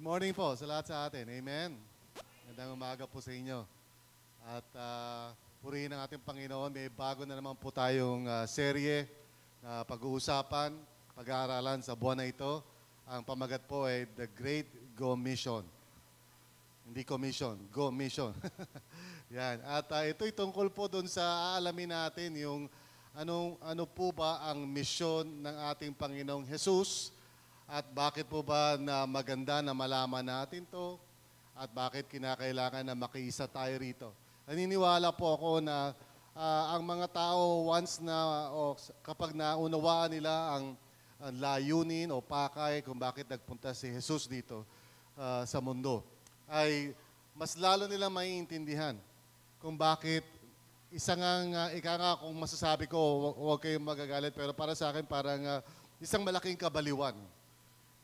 Good morning po sa lahat sa atin. Amen. Magandang umaga po sa inyo. At purihin ang ating Panginoon. May bago na naman po tayong serye na pag-uusapan, pag-aaralan sa buwan na ito. Ang pamagat po ay The Great Go Mission. Hindi commission, Go Mission. Yan. At ito'y tungkol po doon sa aalamin natin yung ano po ba ang misyon ng ating Panginoong Jesus at bakit po ba na maganda na malaman natin to at bakit kinakailangan na makiisa tayo rito. Naniniwala po ako na ang mga tao once na kapag naunawaan nila ang layunin o pakay kung bakit nagpunta si Jesus dito sa mundo, ay mas lalo nila maiintindihan kung bakit ika nga kung masasabi ko, huwag kayong magagalit, pero para sa akin parang isang malaking kabaliwan.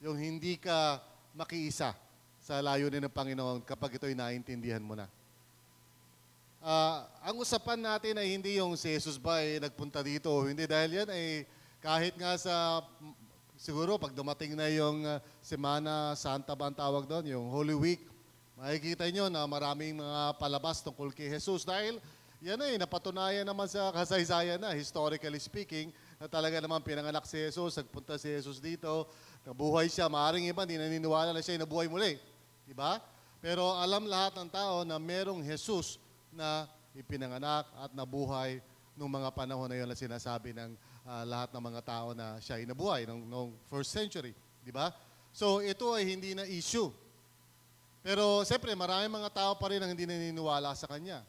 Yung hindi ka makiisa sa layunin ng Panginoon kapag ito'y naintindihan mo na. Ang usapan natin ay hindi yung si Jesus ba ay nagpunta dito o hindi, dahil yan ay kahit nga siguro pag dumating na yung Semana Santa ba ang tawag doon, yung Holy Week, makikita nyo na maraming mga palabas tungkol kay Jesus dahil yan ay napatunayan naman sa kasaysayan na, historically speaking, na talaga naman pinanganak si Jesus, nagpunta si Jesus dito, nabuhay siya, maaaring iba, hindi naniniwala na siya ay nabuhay muli. Diba? Pero alam lahat ng tao na merong Jesus na ipinanganak at nabuhay nung mga panahon na yun na sinasabi ng lahat ng mga tao na siya ay nabuhay nung first century. Diba? So ito ay hindi na issue. Pero siyempre maraming mga tao pa rin ang hindi naniniwala sa Kanya.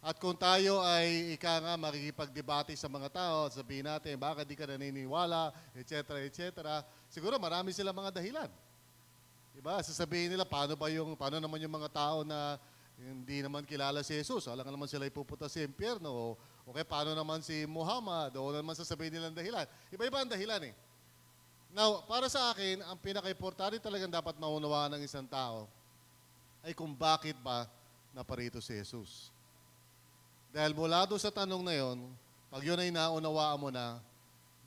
At kung tayo ay makikipagdebate sa mga tao, sabihin natin, bakit di ka naniniwala, etc., siguro marami silang mga dahilan. Diba? Sasabihin nila, paano naman yung mga tao na hindi naman kilala si Jesus? Alam naman sila ipupunta sa impyerno. O kaya paano naman si Muhammad? O naman sasabihin nilang dahilan. Iba-iba ang dahilan eh. Now, para sa akin, ang pinaka-importante talagang dapat maunawaan ng isang tao ay kung bakit ba naparito si Jesus. Dahil mula doon sa tanong na yon, pag yun ay naunawaan mo na,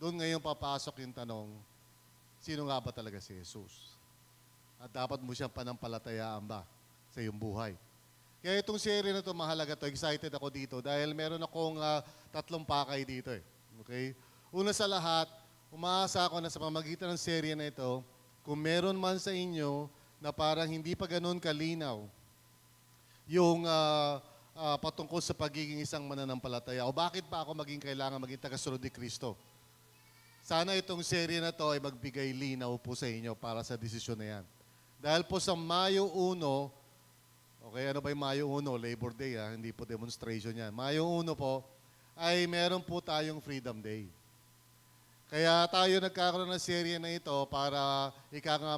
doon ngayon papasok yung tanong, sino nga ba talaga si Jesus? At dapat mo siyang panampalatayaan ba sa iyong buhay? Kaya itong series na ito, mahalaga to. Excited ako dito dahil meron akong 3 pakay dito eh. Okay? Una sa lahat, umaasa ako na sa pamagitan ng serye na ito, kung meron man sa inyo na parang hindi pa ganun kalinaw, yung patungkol sa pagiging isang mananampalataya o bakit pa ako kailangan maging tagasunod ni Kristo. Sana itong serye na to ay magbigay linaw po sa inyo para sa desisyon na yan. Dahil po sa Mayo 1, okay, ano ba yung Mayo 1? Labor Day, hindi po demonstration yan. Mayo 1 po, ay meron po tayong Freedom Day. Kaya tayo nagkakaroon ng serye na ito para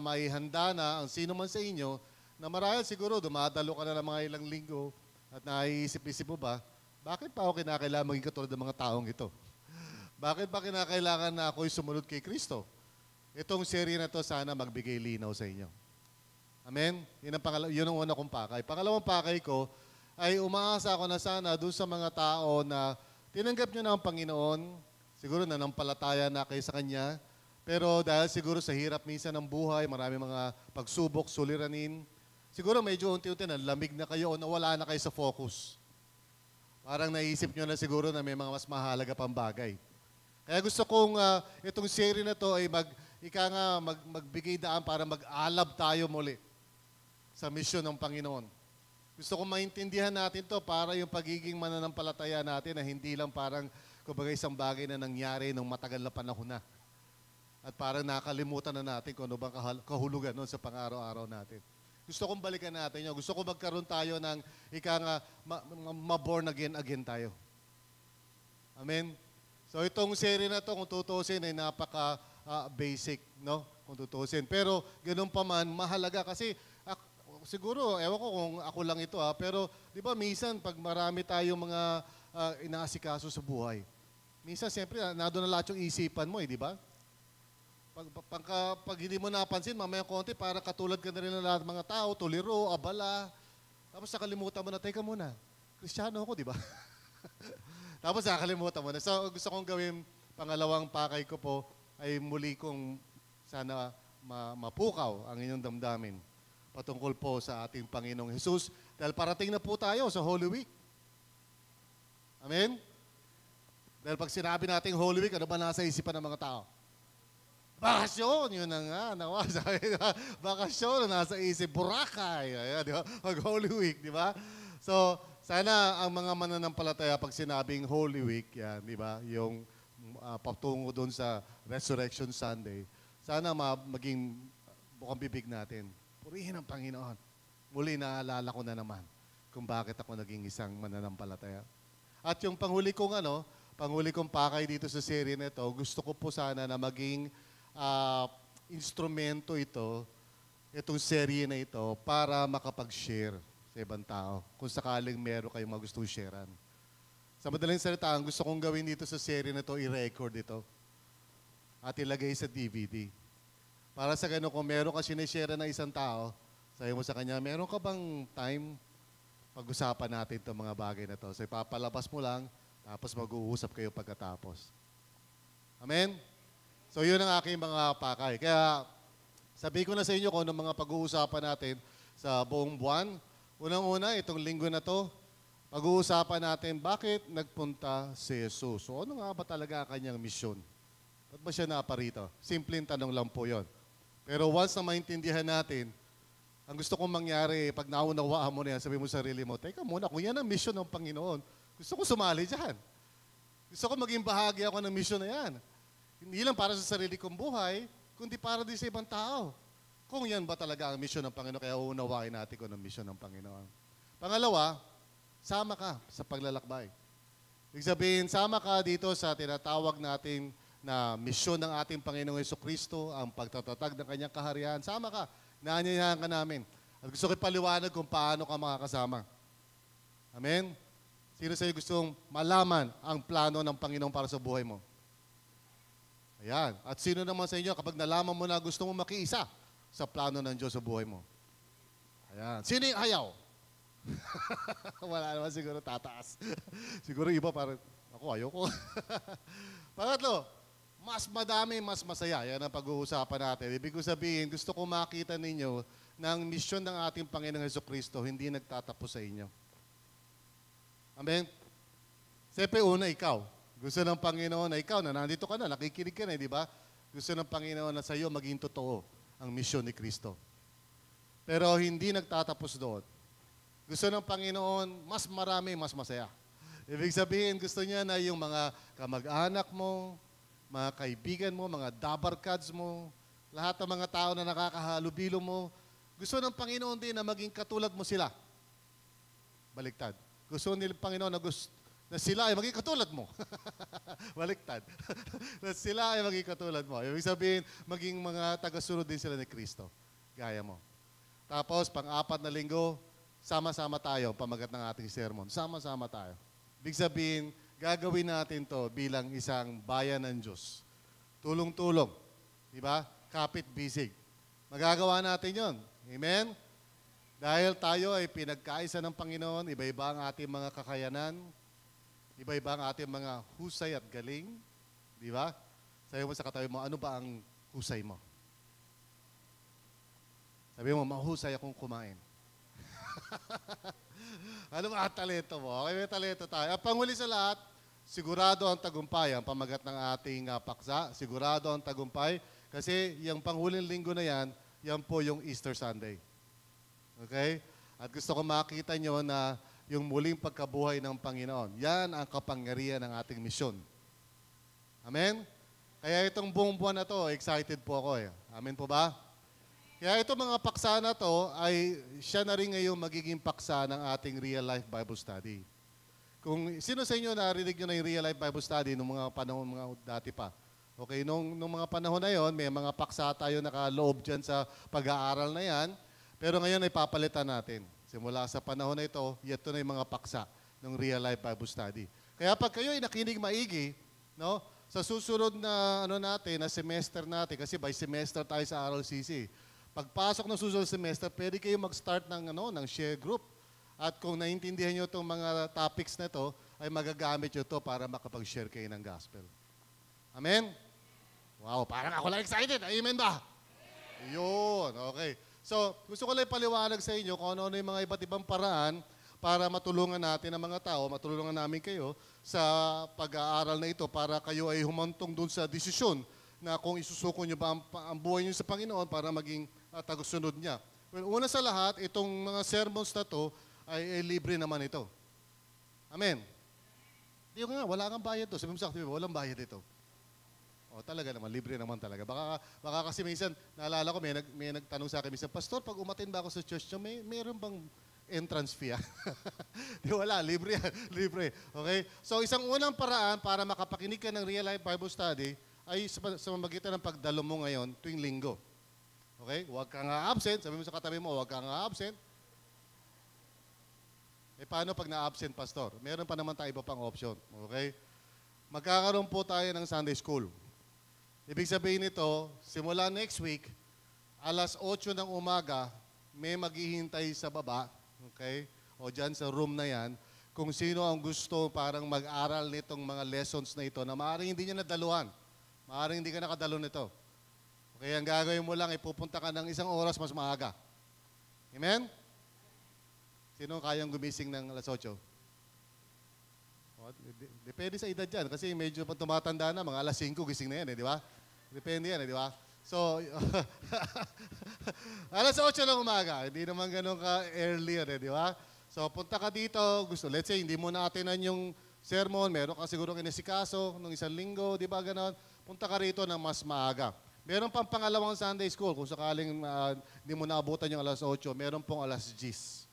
maihanda na ang sino man sa inyo na marahil siguro dumadalo ka na ng mga ilang linggo at naiisip-isip mo ba, bakit pa ako kinakailangan maging katulad ng mga taong ito? Bakit pa kinakailangan na ako'y sumunod kay Kristo? Itong serye na to sana magbigay linaw sa inyo. Amen? Yun ang una kong pakay. Pangalawang pakay ko ay umaasa ako na sana doon sa mga tao na tinanggap nyo na ang Panginoon, siguro nanampalataya na kayo sa Kanya, pero dahil siguro sa hirap minsan ng buhay, marami mga pagsubok, suliranin, siguro medyo unti-unti na lamig na kayo o nawala na kayo sa focus. Parang naisip nyo na siguro na may mga mas mahalaga pang bagay. Kaya gusto kong itong series na to ay magbigay daan para mag-alab tayo muli sa misyon ng Panginoon. Gusto kong maintindihan natin to para yung pagiging mananampalataya natin na hindi lang parang kumbaga isang bagay na nangyari nung matagal na panahon na. At parang nakalimutan na natin kung ano bang kahulugan nun sa pang-araw-araw natin. Gusto kong balikan natin yun. Gusto ko magkaroon tayo ng ma-born again tayo. Amen? So itong series na to, kung tutusin, ay napaka-basic, no? Kung tutusin. Pero ganun pa man, mahalaga kasi siguro, ewan ko kung ako lang ito pero di ba minsan pag marami tayong mga inaasikaso sa buhay, minsan siyempre nandun na lahat yung isipan mo di ba? Pag hindi mo napansin, mamaya konti, para katulad ka na rin ng lahat ng mga tao, tuliro, abala. Tapos nakalimutan mo na, teka muna, Kristiyano ako, di ba? Tapos nakalimutan mo na. So gusto kong gawin, pangalawang pakay ko po, ay muli kong sana mapukaw ang inyong damdamin patungkol po sa ating Panginoong Hesus dahil parating na po tayo sa Holy Week. Amen? Dahil pag sinabi natin Holy Week, ano ba nasa isipan ng mga tao? Bakasyon, yun na nga. Bakasyon, nasa isip, Boracay. Ayan, di ba? Pag Holy Week, di ba? So, sana ang mga mananampalataya pag sinabing Holy Week, yan, di ba? Yung patungo doon sa Resurrection Sunday, sana maging bukang bibig natin. Purihin ang Panginoon. Muli naalala ko na naman kung bakit ako naging isang mananampalataya. At yung panghuli kong pakay dito sa serye na ito, gusto ko po sana na maging instrumento itong serye na ito para makapag-share sa ibang tao kung sakaling meron kayong mga gustong sharean. Sa madaling salita, ang gusto kong gawin dito sa serye na ito, i-record ito at ilagay sa DVD. Para sa ganun, kung meron ka sinishare na isang tao, sabi mo sa kanya, meron ka bang time pag-usapan natin itong mga bagay na ito? So ipapalabas mo lang, tapos mag-uusap kayo pagkatapos. Amen? So yun ang aking mga pakay. Kaya sabi ko na sa inyo kung ano mga pag-uusapan natin sa buong buwan. Unang-una, itong linggo na to, pag-uusapan natin bakit nagpunta si Jesus. So ano nga ba talaga ang kanyang misyon? Ba't ba siya naparito? Simpleng tanong lang po yun. Pero once na maintindihan natin, ang gusto kong mangyari, pag naunawaan mo na yan, sabi mo sa sarili mo, teka muna, kung yan ang misyon ng Panginoon, gusto ko sumali dyan. Gusto ko maging bahagi ako ng misyon na yan. Hindi lang para sa sarili kong buhay, kundi para din sa ibang tao. Kung yan ba talaga ang misyon ng Panginoon, kaya uunawain natin kung ang misyon ng Panginoon. Pangalawa, sama ka sa paglalakbay. Ibig sabihin, sama ka dito sa tinatawag natin na misyon ng ating Panginoong Jesucristo, ang pagtatatag ng kanyang kaharian. Sama ka, naanyayahan ka namin. At gusto ko ipaliwanag kung paano ka makakasama. Amen? Sino sa'yo gustong malaman ang plano ng Panginoon para sa buhay mo? Ayan. At sino naman sa inyo, kapag nalaman mo na gusto mo makiisa sa plano ng Diyos sa buhay mo? Ayan. Sino yung ayaw? Wala naman siguro tataas. Siguro iba parang, ako ayoko. Pangatlo, mas madami, mas masaya. Yan ang pag-uusapan natin. Ibig ko sabihin, gusto ko makita ninyo na ang misyon ng ating Panginoong Jesucristo hindi nagtatapos sa inyo. Amen? Siyempre, una, ikaw. Gusto ng Panginoon na ikaw na nandito ka na, nakikinig ka na, di ba? Gusto ng Panginoon na sa iyo maging totoo ang misyon ni Kristo. Pero hindi nagtatapos doon. Gusto ng Panginoon, mas marami, mas masaya. Ibig sabihin, gusto niya na yung mga kamag-anak mo, mga kaibigan mo, mga dabarkads mo, lahat ng mga tao na nakakahalubilo mo, gusto ng Panginoon din na maging katulad mo sila. Baliktad. Gusto ng Panginoon na sila ay maging katulad mo. Baliktad. Na sila ay maging katulad mo. Ibig sabihin, maging mga tagasunod din sila ni Kristo. Gaya mo. Tapos, pang-apat na linggo, sama-sama tayo, pamagat ng ating sermon. Sama-sama tayo. Ibig sabihin, gagawin natin to bilang isang bayan ng Diyos. Tulong-tulong. Diba? Kapit-bisig. Magagawa natin yon. Amen? Dahil tayo ay pinagkaisa ng Panginoon, iba-iba ang ating mga kakayanan, iba-iba ang ating mga husay at galing. Di ba? Sabi mo sa katabi mo, ano ba ang husay mo? Sabi mo, mahusay akong kumain. Ano ba ang talento mo? Okay, may talento tayo. At panghuli sa lahat, sigurado ang tagumpay. Ang pamagat ng ating paksa, sigurado ang tagumpay. Kasi yung panghuling linggo na yan po yung Easter Sunday. Okay? At gusto ko makita nyo na yung muling pagkabuhay ng Panginoon. Yan ang kapangyarihan ng ating misyon. Amen? Kaya itong buong buwan na to, excited po ako eh. Amen po ba? Kaya itong mga paksa na to ay siya na rin ngayong magiging paksa ng ating Real Life Bible Study. Kung sino sa inyo narinig nyo na yung Real Life Bible Study nung mga panahon mga dati pa? Okay, nung mga panahon na yon, may mga paksa tayo nakaloob dyan sa pag-aaral na yan. Pero ngayon ay papalitan natin. Simula sa panahon na ito na yung mga paksa ng Real Life Bible Study. Kaya pag kayo ay nakinig maigi, no, sa susunod na na semester natin, kasi by semester tayo sa RLCC, pagpasok ng susunod semester, pwede kayo mag-start ng share group. At kung naintindihan nyo itong mga topics na ito, ay magagamit nyo ito para makapag-share kayo ng gospel. Amen? Wow, parang ako lang excited. Amen ba? Yun, okay. So, gusto ko lang paliwanag sa inyo kung ano-ano yung mga iba't ibang paraan para matulungan natin ang mga tao, matulungan namin kayo sa pag-aaral na ito para kayo ay humantong dun sa desisyon na kung isusuko nyo ba ang buhay nyo sa Panginoon para maging tagusunod niya. Well, una sa lahat, itong mga sermons na to ay libre naman ito. Amen. Di nga, wala kang bayad to. Sabi mo sa akin, walang bayad ito. O talaga naman, libre naman talaga. Baka kasi minsan, naalala ko, may nagtanong sa akin, minsan, Pastor, pag umatin ba ako sa church nyo, meron bang entrance fee? Di wala, libre yan, libre. Okay? So isang unang paraan para makapakinig ka ng Real Life Bible Study ay sa mamagitan ng pagdalo mo ngayon tuwing linggo. Okay? Huwag kang absent. Sabi mo sa katabi mo, huwag kang absent. Paano pag na-absent, Pastor? Meron pa naman tayo iba pang option. Okay? Magkakaroon po tayo ng Sunday School. Ibig sabihin nito, simula next week, alas 8 ng umaga, may maghihintay sa baba, okay? O dyan sa room na yan, kung sino ang gusto parang mag-aral nitong mga lessons na ito na maaaring hindi niya nadaluhan. Maaaring hindi ka nakadalo nito. Okay, ang gagawin mo lang, ipupunta ka ng 1 oras mas maaga. Amen? Sino kayang gumising ng alas 8? Depende sa edad yan. Kasi medyo pag tumatanda na, mga alas 5 gising na yan, di ba? Depende yan, di ba? So, alas 8 ng umaga. Hindi naman ganun ka-earlier, di ba? So, punta ka dito. Let's say, hindi mo na-attenan yung sermon. Meron ka siguro inisikaso ng 1 linggo, di ba ganon? Punta ka rito ng mas maaga. Meron pang pangalawang Sunday School. Kung sakaling hindi mo naabutan yung alas 8, meron pong alas 10.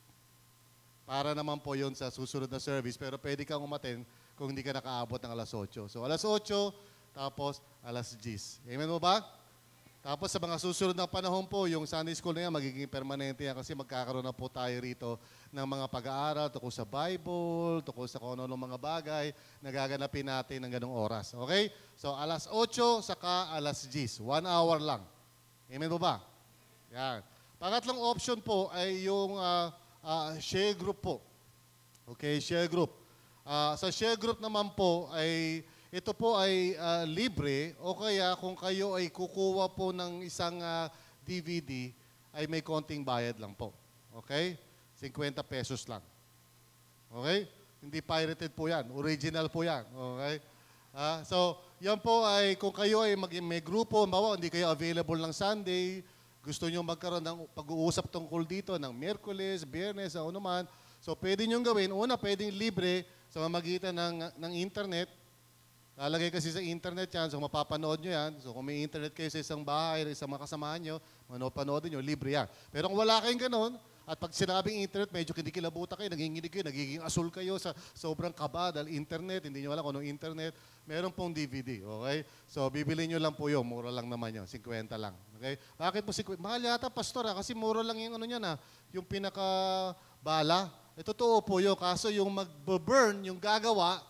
Para naman po yun sa susunod na service. Pero pwede kang umaten kung hindi ka nakaabot ng alas 8. So, alas 8, tapos alas 10. Amen mo ba? Tapos sa mga susunod na panahon po, yung Sunday School na yan, magiging permanente yan kasi magkakaroon na po tayo rito ng mga pag-aaral tungkol sa Bible, tungkol sa kung ano mga bagay na gaganapin natin ng ganong oras. Okay? So, alas 8 saka alas 10. 1 hour lang. Amen mo ba? Yan. Pangatlong option po ay yung share group po. Okay, share group. Sa share group naman po ay ito po ay libre o kaya kung kayo ay kukuha po ng isang DVD ay may konting bayad lang po. Okay? 50 pesos lang. Okay? Hindi pirated po yan. Original po yan. Okay? So, yan po ay kung kayo ay may grupo, hindi kayo available ng Sunday, gusto nyo magkaroon ng pag-uusap tungkol dito ng Miyerkules, Biyernes, ano man. So, pwede nyo gawin. Una, pwedeng libre sa mamagitan ng internet. Lalagay kasi sa internet yan, so mapapanood nyo yan. So kung may internet kayo sa isang bahay, sa mga kasamahan nyo, manood-panoodin nyo, libre yan. Pero kung wala kayong ganun, at pag sinabing internet, medyo kinikilabuta kayo, nanginginig kayo, nagiging asul kayo sa sobrang kaba dahil internet, hindi nyo alam kung anong internet, meron pong DVD, okay? So bibili nyo lang po yun, mura lang naman yun, 50 lang. Okay? Bakit po 50? Mahal yata, pastor, kasi mura lang yung ano niya na, yung pinaka-bala. Totoo po yun, kaso yung mag-burn, yung gagawa,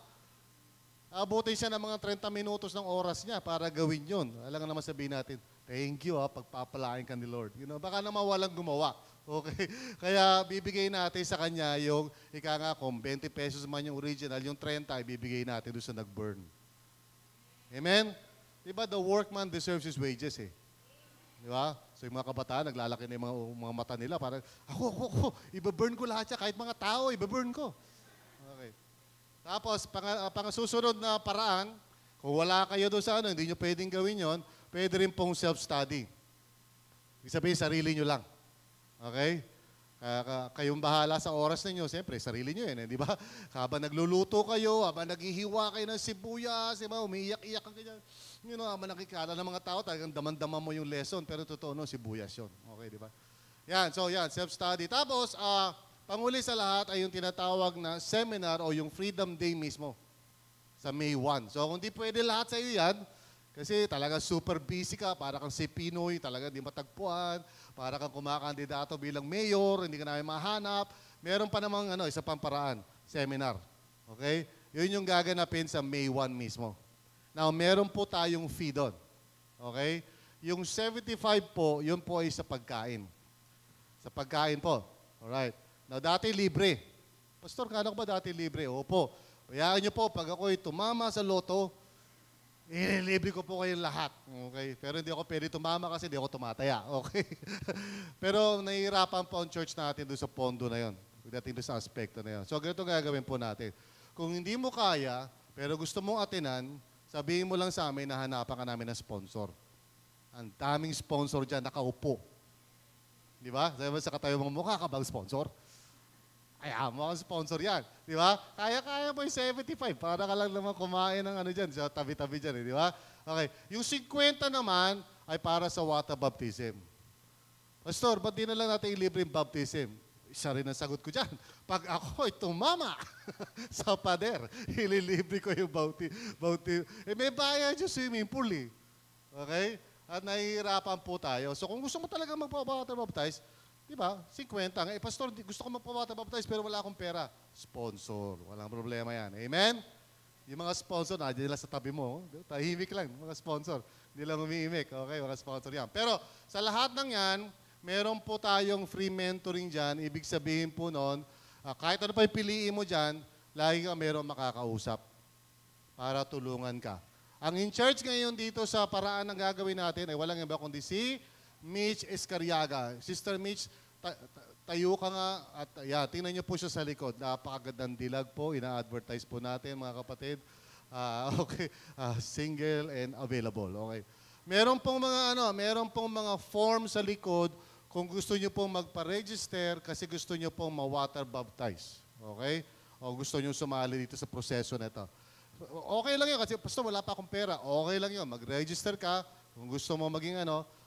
abutin siya ng mga 30 minutos ng oras niya para gawin yun. Alam nga naman sabihin natin, thank you pagpapalain ka ni Lord. You know, baka naman walang gumawa. Okay? Kaya bibigay natin sa kanya yung, ika nga kung 20 pesos man yung original, yung 30 ibibigay natin doon sa nag-burn. Amen? Diba the workman deserves his wages eh. Diba? So yung mga kabataan, naglalaki na yung mga mata nila. Parang, ako, ibaburn ko lahat siya. Kahit mga tao, ibaburn ko. Okay. Tapos, pang-susunod na paraan, kung wala kayo doon sa hindi nyo pwedeng gawin yon, pwede rin pong self-study. Ibig sabihin, sarili nyo lang. Okay? Kayong bahala sa oras ninyo, siyempre, sarili nyo yun, di ba? Habang nagluluto kayo, habang naghihiwa kayo ng sibuyas, di ba? Umiiyak-iyak ka ganyan. You know, habang nakikala ng mga tao, talagang daman-daman mo yung lesson, pero totoo no, sibuyas yun. Okay, di ba? Yan, so yan, self-study. Tapos, panghuli sa lahat ay yung tinatawag na seminar o yung Freedom Day mismo sa May 1. So kung di pwede lahat sa iyo yan, kasi talaga super busy ka, para kang si Pinoy, talaga di matagpuan, para kang kumakandidato bilang mayor, hindi ka namin mahanap, meron pa namang isa pang paraan, seminar. Okay? Yun yung gaganapin sa May 1 mismo. Now, meron po tayong fee doon. Okay? Yung 75 po, yun po ay sa pagkain. Sa pagkain po. Alright. Now, dati libre. Pastor, kala ko ba dati libre? Opo. Bayaan nyo po, pag ako'y tumama sa loto, ililibre ko po kayong lahat. Okay? Pero hindi ako pwede tumama kasi hindi ako tumataya. Okay? Pero nahihirapan po ang church natin doon sa pondo na yon. Pagdating doon sa aspekto na yon. So ganito gagawin po natin. Kung hindi mo kaya, pero gusto mong atinan, sabihin mo lang sa amin na hanapan ka namin ng sponsor. Ang daming sponsor dyan, nakaupo. Di ba? Sabi mo sa katayo mong mukha ka bang sponsor? Kaya mo ang sponsor yan. Di ba? Kaya mo yung 75. Para ka lang naman kumain ng ano dyan, sa tabi-tabi dyan. Di ba? Okay. Yung 50 naman ay para sa water baptism. Pastor, ba't di na lang natin ilibre yung baptism? Isa rin ang sagot ko dyan. Pag ako ay tumama sa pader, ililibre ko yung baptism. May bayad yung swimming pool eh. Okay? At nahihirapan po tayo. So kung gusto mo talaga magpa-water baptize, di ba? 50. Pastor, gusto ko magpa-water baptize pero wala akong pera. Sponsor. Walang problema yan. Amen? Yung mga sponsor, nandiyan lang sa tabi mo. Tahimik lang, mga sponsor. Hindi lang umiimik. Okay, mga sponsor yan. Pero sa lahat ng yan, meron po tayong free mentoring dyan. Ibig sabihin po noon, kahit ano pa yung piliin mo dyan, lagi ka meron makakausap para tulungan ka. Ang in-charge ngayon dito sa paraan ng gagawin natin ay walang iba kundi si Mitch Escariaga. Sister Mitch, tayo ka nga at tingnan niyo po siya sa likod. Napakagandang dilag po, ina-advertise po natin mga kapatid. Okay, single and available. Okay. Meron pong mga form sa likod kung gusto niyo pong magpa-register kasi gusto niyo pong ma-water baptize. Okay? O gusto niyo sumali dito sa proseso na ito. Okay lang yun kasi pastor wala pa akong pera. Okay lang yun. Mag-register ka kung gusto mo maging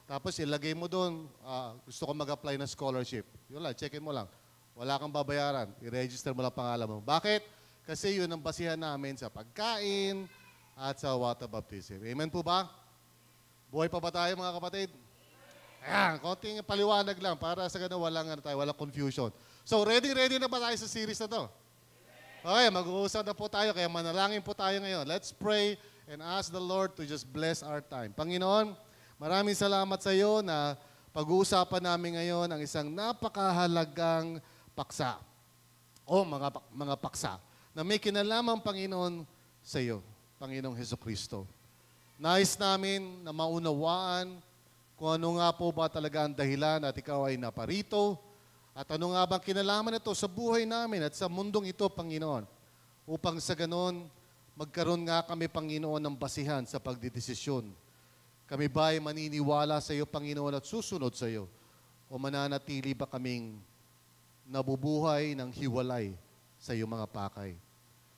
tapos ilagay mo doon, gusto ko mag-apply ng scholarship. Yun lang, check-in mo lang. Wala kang babayaran. I-register mo lang pangalan mo. Bakit? Kasi yun ang basihan namin sa pagkain at sa water baptism. Amen po ba? Buhay pa ba tayo mga kapatid? Ayan, konting paliwanag lang para sa ganun walang confusion. So, ready na ba tayo sa series na to? Okay, mag-uusap na po tayo, kaya manalangin po tayo ngayon. Let's pray and ask the Lord to just bless our time. Panginoon, maraming salamat sa iyo na pag-uusapan namin ngayon ang isang napakahalagang paksa o mga paksa na may kinalaman, Panginoon, sa iyo, Panginoong Hesukristo. Nais namin na maunawaan kung ano nga po ba talaga ang dahilan at ikaw ay naparito at ano nga bang kinalaman ito sa buhay namin at sa mundong ito, Panginoon, upang sa ganon magkaroon nga kami, Panginoon, ng basihan sa pagdidesisyon. Kami ba ay maniniwala sa iyo, Panginoon, at susunod sa iyo? O mananatili ba kaming nabubuhay ng hiwalay sa iyo mga pakay?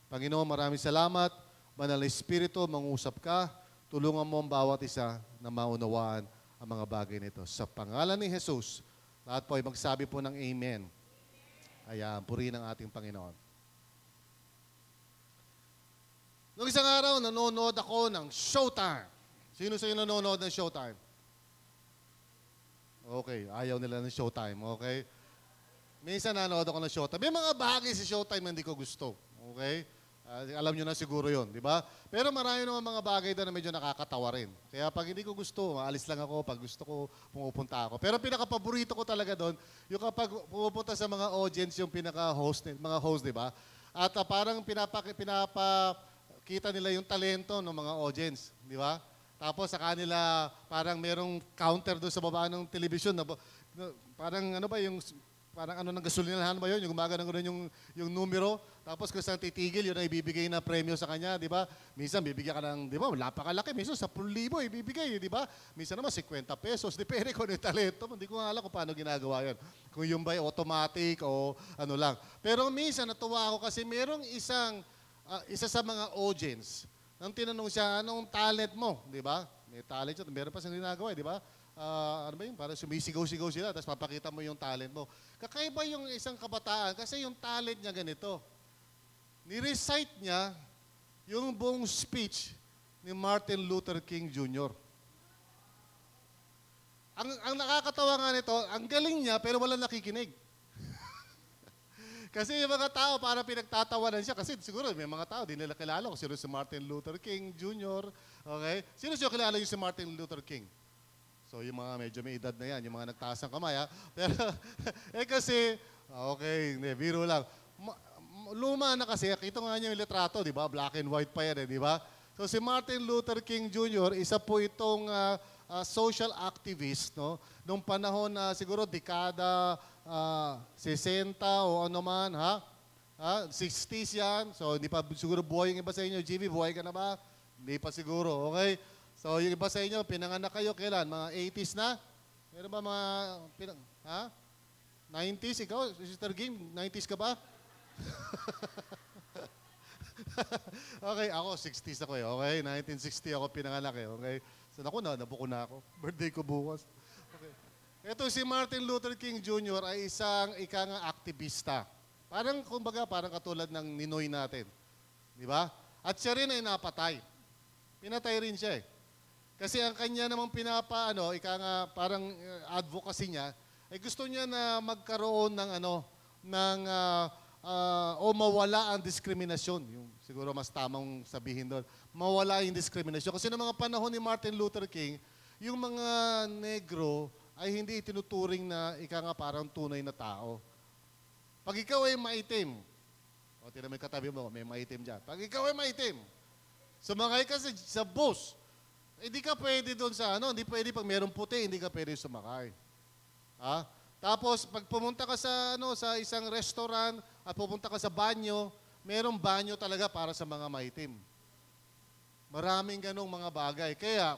Panginoon, maraming salamat. Banal na Espiritu, mangusap ka. Tulungan mo ang bawat isa na maunawaan ang mga bagay nito. Sa pangalan ni Jesus, lahat po ay magsabi po ng Amen. Ayan, purihin ang ating Panginoon. Noong isang araw, nanonood ako ng Showtime. Sino sa inyo nanonood ng Showtime? Okay, ayaw nila ng Showtime, okay? Minsan nanonood ako ng Showtime. May mga bagay sa Showtime na hindi ko gusto, okay? Alam nyo na siguro yon, di ba? Pero marami naman mga bagay doon na medyo nakakatawa rin. Kaya pag hindi ko gusto, maalis lang ako. Pag gusto ko, pumupunta ako. Pero pinaka-paborito ko talaga doon, yung kapag pumupunta sa mga audience, yung pinaka-host, mga host, di ba? At parang pinapakita nila yung talento ng mga audience, di ba? Tapos sa kanila, parang merong counter doon sa baba ng television. Parang ano ba yung... Parang ano ng gasolinahan ba yun? Yung gumagano yung numero. Tapos kung saan titigil, yun ay ibibigay na premyo sa kanya, di ba? Minsan bibigyan ka ng, di ba, napakalaki. Minsan 10,000 ibibigay, di ba? Minsan naman 50 pesos. Depende kung ano yung talento. Hindi ko nga alam kung paano ginagawa yun. Kung yung ba automatic o ano lang. Pero minsan natuwa ako kasi merong isa sa mga audience nang tinanong siya, anong talent mo? Di ba? May talent siya. Meron pa siyang ginagawa, di ba? Ano ba yun? Parang sumisigaw-sigaw sila, tapos papakita mo yung talent mo. Kakaiba yung isang kabataan kasi yung talent niya ganito. Ni-recite niya yung buong speech ni Martin Luther King Jr. Ang nakakatawa nga nito, ang galing niya pero wala nakikinig. Kasi yung mga tao para pinagtatawanan siya kasi siguro may mga tao di nila kilala kung sino si Martin Luther King Jr. Okay? Sino siya kilala yung si Martin Luther King? So, yung mga medyo may edad na yan, yung mga nagtaas ng kamay, ha? Pero, kasi, okay, hindi, biro lang. Luma na kasi, kita nga niya yung litrato, di ba? Black and white pa yan, di ba? So si Martin Luther King Jr., isa po itong social activist, no? Nung panahon na siguro dekada 60 o ano man, ha? 60s yan. So hindi pa siguro buhay yung iba sa inyo. GV, buhay ka na ba? Hindi pa siguro, okay? So yung iba sa inyo, pinanganak kayo kailan? Mga 80s na? Meron ba mga, 90s? Ikaw, Sister Ging, 90s ka ba? Okay, ako 60s ako eh. Okay, 1960 ako pinanganak eh. Okay. So naku na, nabuko na ako. Birthday ko bukas. Okay. Ito si Martin Luther King Jr. ay isang aktivista. Parang kumbaga parang katulad ng Ninoy natin. Di ba? At siya rin ay napatay. Pinatay rin siya eh. Kasi ang kanya namang parang advocacy niya ay gusto niya na magkaroon ng mawala ang diskriminasyon. Yung siguro mas tamang sabihin doon. Mawala yung diskriminasyon. Kasi noong mga panahon ni Martin Luther King, yung mga negro ay hindi itinuturing na parang tunay na tao. Pag ikaw ay maitim, o tinan mo yung katabi mo, may maitim dyan. Pag ikaw ay maitim, sumakay ka sa bus, hindi ka pwede doon hindi pwede pag mayroong puti, hindi ka pwede sumakay. Ha? Tapos, pag pumunta ka sa isang restaurant at pupunta ka sa banyo, merong banyo talaga para sa mga maitim. Maraming ganong mga bagay. Kaya,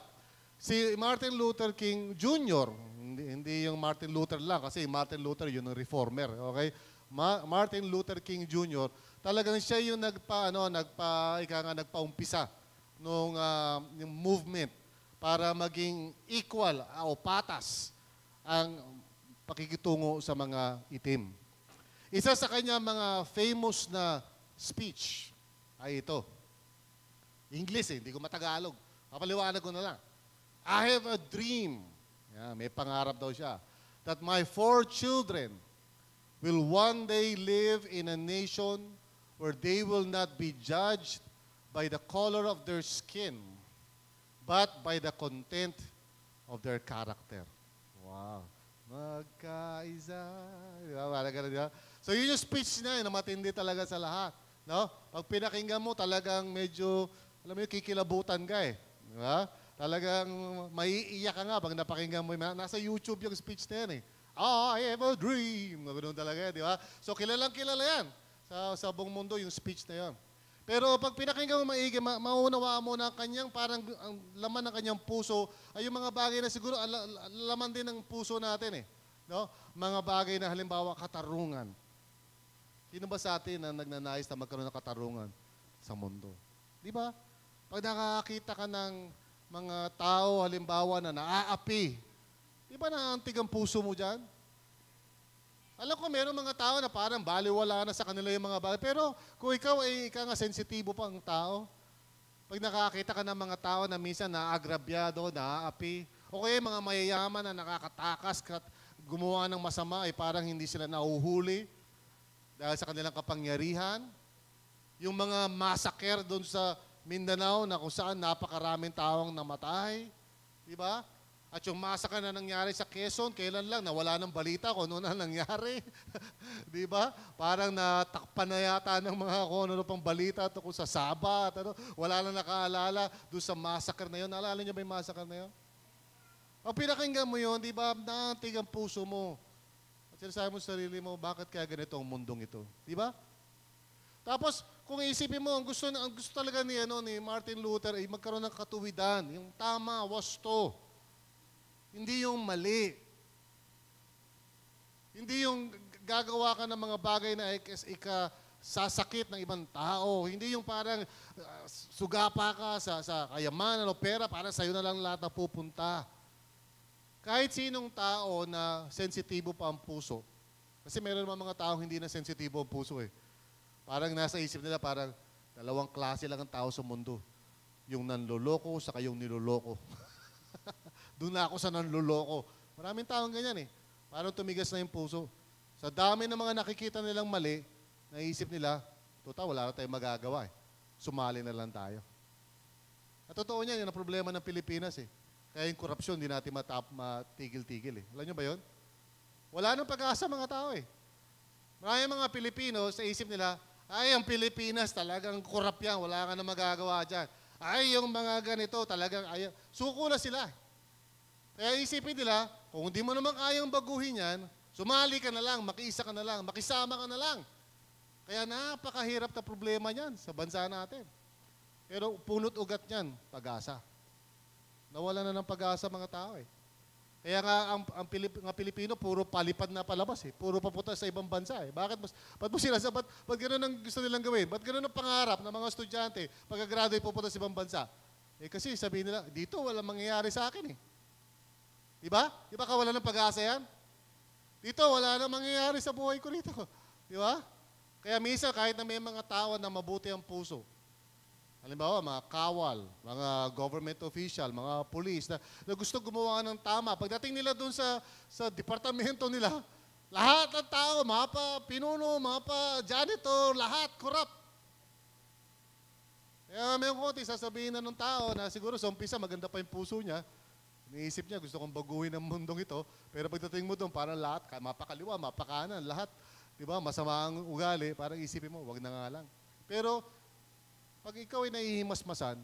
si Martin Luther King Jr., hindi yung Martin Luther lang, kasi Martin Luther yun ang reformer. Okay? Martin Luther King Jr., talagang siya yung nagpaumpisa nung yung movement para maging equal o patas ang pakikitungo sa mga itim. Isa sa kanya mga famous na speech ay ito. English hindi ko matagalog. Papaliwanag ko na lang. I have a dream. May pangarap daw siya. That my 4 children will one day live in a nation where they will not be judged by the color of their skin, but by the content of their character. Wow. Magkaisa. Diba? So yun yung speech niya, na matindi talaga sa lahat. No? Pag pinakinggan mo, talagang medyo, kikilabutan ka eh. Diba? Talagang maiiyak ka nga pag napakinggan mo. Nasa YouTube yung speech na yan eh. I have a dream. Ganoon talaga, di ba? So kilalang kilala yan sa buong mundo yung speech na yan. Pero pag pinakinggan mo maigi, maunawaan mo na kanyang parang ang laman ng kanyang puso ay yung mga bagay na siguro laman din ng puso natin eh. No? Mga bagay na halimbawa katarungan. Sino ba sa atin na nagnanais na magkaroon ng katarungan sa mundo? Di ba? Pag nakakita ka ng mga tao halimbawa na naaapi, di ba naantig ang puso mo dyan? Alam ko, meron mga tao na parang baliwala na sa kanila yung mga bagay. Pero kung ikaw ay sensitibo pang tao, pag nakakita ka ng mga tao na minsan naagrabyado, naaapi, o kaya mga mayayaman na nakakatakas at gumawa ng masama ay parang hindi sila nahuhuli dahil sa kanilang kapangyarihan. Yung mga massacre doon sa Mindanao na kung saan napakaraming taong namatay. Di ba? At yung massacre na nangyari sa Quezon, kailan lang, nawala ng balita kung ano na nangyari. Di ba? Parang natakpan na yata ng mga kung ano pang balita tungkol sa Sabat. Wala lang nakaalala doon sa massacre na yun. Naalala niyo ba yung massacre na yun? Pag pinakinggan mo yun, di ba, naantig ang puso mo. At sinasabi mo sa sarili mo, bakit kaya ganito ang mundong ito? Di ba? Tapos, kung isipin mo, ang gusto talaga ni Martin Luther ay magkaroon ng katuwidan. Yung tama, wasto. Hindi yung mali. Hindi yung gagawa ka ng mga bagay na sasakit ng ibang tao. Hindi yung parang sugapa ka sa kayamanan o pera para sa'yo na lang lahat na pupunta. Kahit sinong tao na sensitibo pa ang puso. Kasi meron naman mga taong hindi na sensitibo ang puso eh. Parang nasa isip nila parang dalawang klase lang ang tao sa mundo. Yung nanloloko saka yung niloloko. Doon na ako sa nanloloko. Maraming taong ganyan eh. Parang tumigas na yung puso. Sa dami ng mga nakikita nilang mali, naisip nila, total, wala na tayong magagawa eh. Sumali na lang tayo. At totoo niyan, yun ang problema ng Pilipinas eh. Kaya yung korupsyon, hindi natin matigil-tigil eh. Alam niyo ba yun? Wala nang pag-asa mga tao eh. Maraming mga Pilipino, sa isip nila, ay, ang Pilipinas talagang korap yan, wala ka na magagawa dyan. Ay, yung mga ganito talagang ayaw. Suko na sila. Kaya isipin nila, kung hindi mo naman kayang baguhin yan, sumali ka na lang, makiisa ka na lang, makisama ka na lang. Kaya napakahirap na problema niyan sa bansa natin. Pero punot ugat niyan, pag-asa. Nawala na ng pag-asa mga tao eh. Kaya nga ang Pilipino, puro palipad na palabas eh. Puro papunta sa ibang bansa eh. Ba't mo sila, ba't ganun ang gusto nilang gawin? Ba't ganun ang pangarap ng mga estudyante pagka-graduate pupunta sa ibang bansa? Eh kasi sabihin nila, dito walang mangyayari sa akin eh. Diba? Diba kawalan ng pag-asa yan? Dito, wala na mangyayari sa buhay ko dito. Diba? Kaya minsan, kahit na may mga tao na mabuti ang puso, halimbawa, mga kawal, mga government official, mga police na gusto gumawa ng tama, pagdating nila doon sa departamento nila, lahat ng tao, mga pa pinuno, mga pa janitor, lahat corrupt. Kaya may konti, sasabihin na ng tao na siguro sa umpisa maganda pa yung puso niya, iniisip niya, gusto kong baguhin ang mundong ito. Pero pagdating mo doon, parang lahat, mapakaliwa, mapakanan, lahat. Diba? Masama ang ugali. Parang isipin mo, wag na nga lang. Pero, pag ikaw ay nahihimasmasan,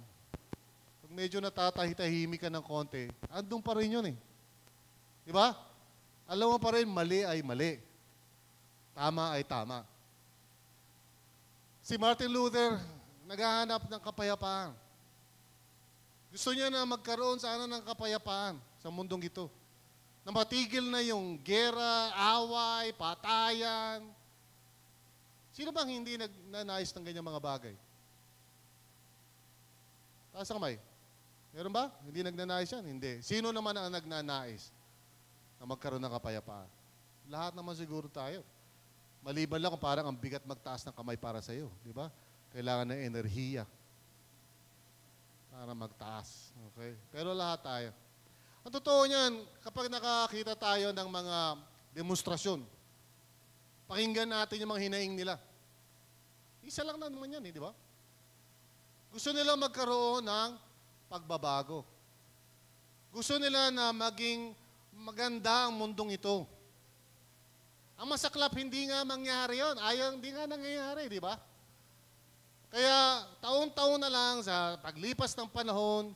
pag medyo natatahitahimik ka ng konti, andun pa rin yun eh. Diba? Alam mo pa rin, mali ay mali. Tama ay tama. Si Martin Luther, naghahanap ng kapayapaan. Gusto niya na magkaroon sana ng kapayapaan sa mundong ito. Na matigil na yung gera, away, patayan. Sino bang hindi nagnanais ng ganyang mga bagay? Taas ang kamay. Meron ba? Hindi nagnanais yan? Hindi. Sino naman ang nagnanais na magkaroon ng kapayapaan? Lahat naman siguro tayo. Maliban lang kung parang ang bigat magtaas ng kamay para sa iyo. Di ba? Kailangan ng enerhiya para magtaas. Okay? Pero lahat tayo. Ang totoo niyan, kapag nakakita tayo ng mga demonstrasyon, pakinggan natin yung mga hinaing nila. Isa lang na naman yan, di ba? Gusto nila magkaroon ng pagbabago. Gusto nila na maging maganda ang mundong ito. Ang masaklap, hindi nga mangyari yun. Hindi nga nangyayari, di ba? Kaya taon-taon na lang sa paglipas ng panahon,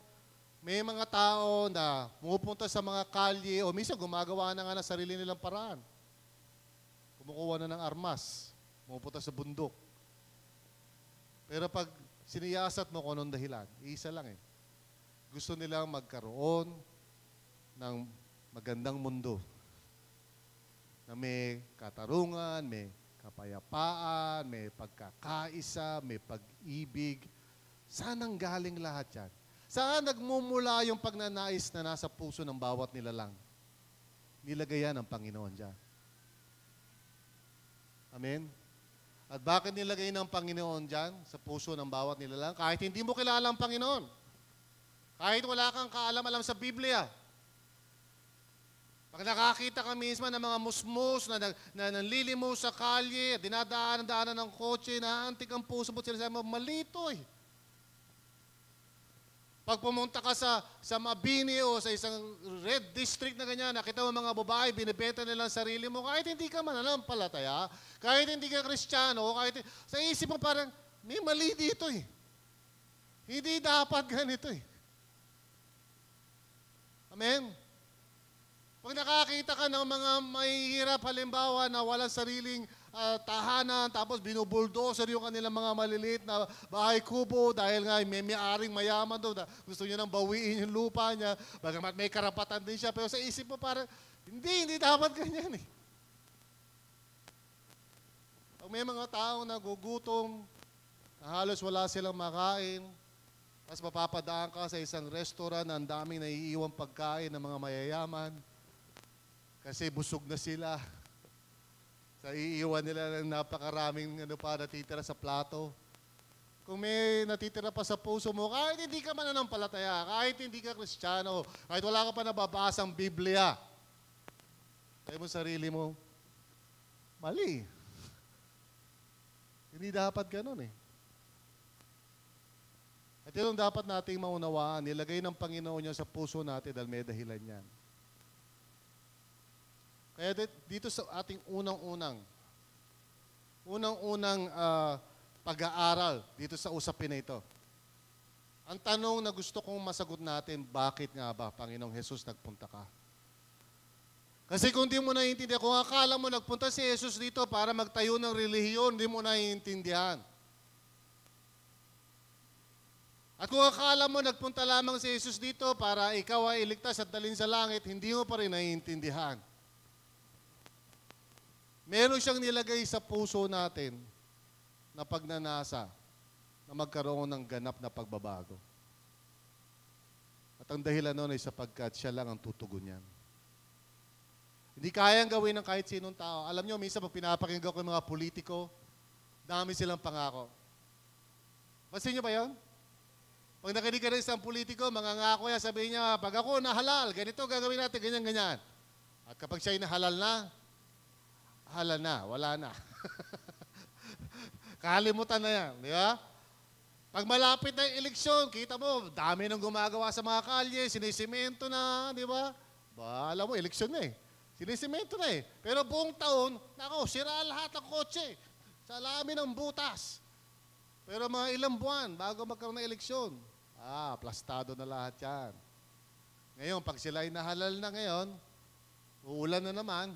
may mga tao na pumupunta sa mga kalye o minsan gumagawa na nga ng sarili nilang paraan. Kumukuha na ng armas, pumupunta sa bundok. Pero pag siniyasat mo kung anong dahilan, isa lang eh. Gusto nilang magkaroon ng magandang mundo na may katarungan, may kapayapaan, may pagkakaisa, may pag-ibig. Saan ang galing lahat yan? Saan nagmumula yung pagnanais na nasa puso ng bawat nilalang? Nilagay yan ng Panginoon dyan. Amen? At bakit nilagay ng Panginoon dyan sa puso ng bawat nilalang? Kahit hindi mo kilala ang Panginoon. Kahit wala kang kaalam-alam sa Biblia. Pag nakakita ka mismo ng mga musmus na nanlilimos sa kalye, dinadaanan-daanan ng kotse, naantik ang puso mo, sila mo, malito eh. Pag pumunta ka sa Mabini o sa isang red district na ganyan, nakita mo mga babae, binibenta nila ang sarili mo, kahit hindi ka mananampalataya, kahit hindi ka Kristiyano, kahit sa isip mo parang, may mali dito eh. Hindi dapat ganito eh. Amen? Pag nakakita ka ng mga mahihirap, halimbawa na walang sariling tahanan, tapos binubuldoser yung kanilang mga maliliit na bahay kubo dahil nga may-aring mayaman doon na gusto niya nang bawiin yung lupa niya, bagamat may karapatan din siya, pero sa isip mo parang, hindi dapat ganyan eh. Pag may mga taong nagugutom, halos wala silang makain, tapos mapapadaan ka sa isang restaurant na ang daming naiiwang pagkain ng mga mayayaman, kasi busog na sila. Sa iiwan nila ng napakaraming natitira sa plato. Kung may natitira pa sa puso mo, kahit hindi ka mananampalataya, kahit hindi ka Kristiyano, kahit wala ka pa nababasang Biblia, kaya mo sarili mo, mali. Hindi dapat ganun eh. At yun dapat nating maunawaan, nilagay ng Panginoon niya sa puso natin dahil may dahilan yan. Kaya dito sa ating unang-unang pag-aaral dito sa usapin na ito, Ang tanong na gusto kong masagot natin, bakit nga ba, Panginoong Jesus, nagpunta ka? Kasi kung di mo naiintindihan, kung akala mo nagpunta si Jesus dito para magtayo ng relihiyon, di mo naiintindihan. At kung akala mo nagpunta lamang si Jesus dito para ikaw ay iligtas at dalhin sa langit, hindi mo pa rin naiintindihan. Meron siyang nilagay sa puso natin na pagnanasa na magkaroon ng ganap na pagbabago. At ang dahilan nun ay sapagkat siya lang ang tutugon yan. Hindi kayang gawin ng kahit sinong tao. Alam nyo, minsan pag pinapakinggan ko yung mga politiko, dami silang pangako. Masin nyo ba yun? Pag nakinig ka ng isang politiko, mangangako yan, sabihin niya, pag ako nahalal, ganito gagawin natin, ganyan-ganyan. At kapag siya'y nahalal na, wala na. Kalimutan na yan, di ba? Pag malapit na yung eleksyon, kita mo, dami nang gumagawa sa mga kalye, sinisimento na, di ba? Alam mo, eleksyon na eh. Sinisimento na eh. Pero buong taon, nako, sira lahat ng kotse. Sa lamin ng butas. Pero mga ilang buwan, bago magkaroon ng eleksyon, plastado na lahat yan. Ngayon, pag sila ay nahalal na ngayon, uulan na naman.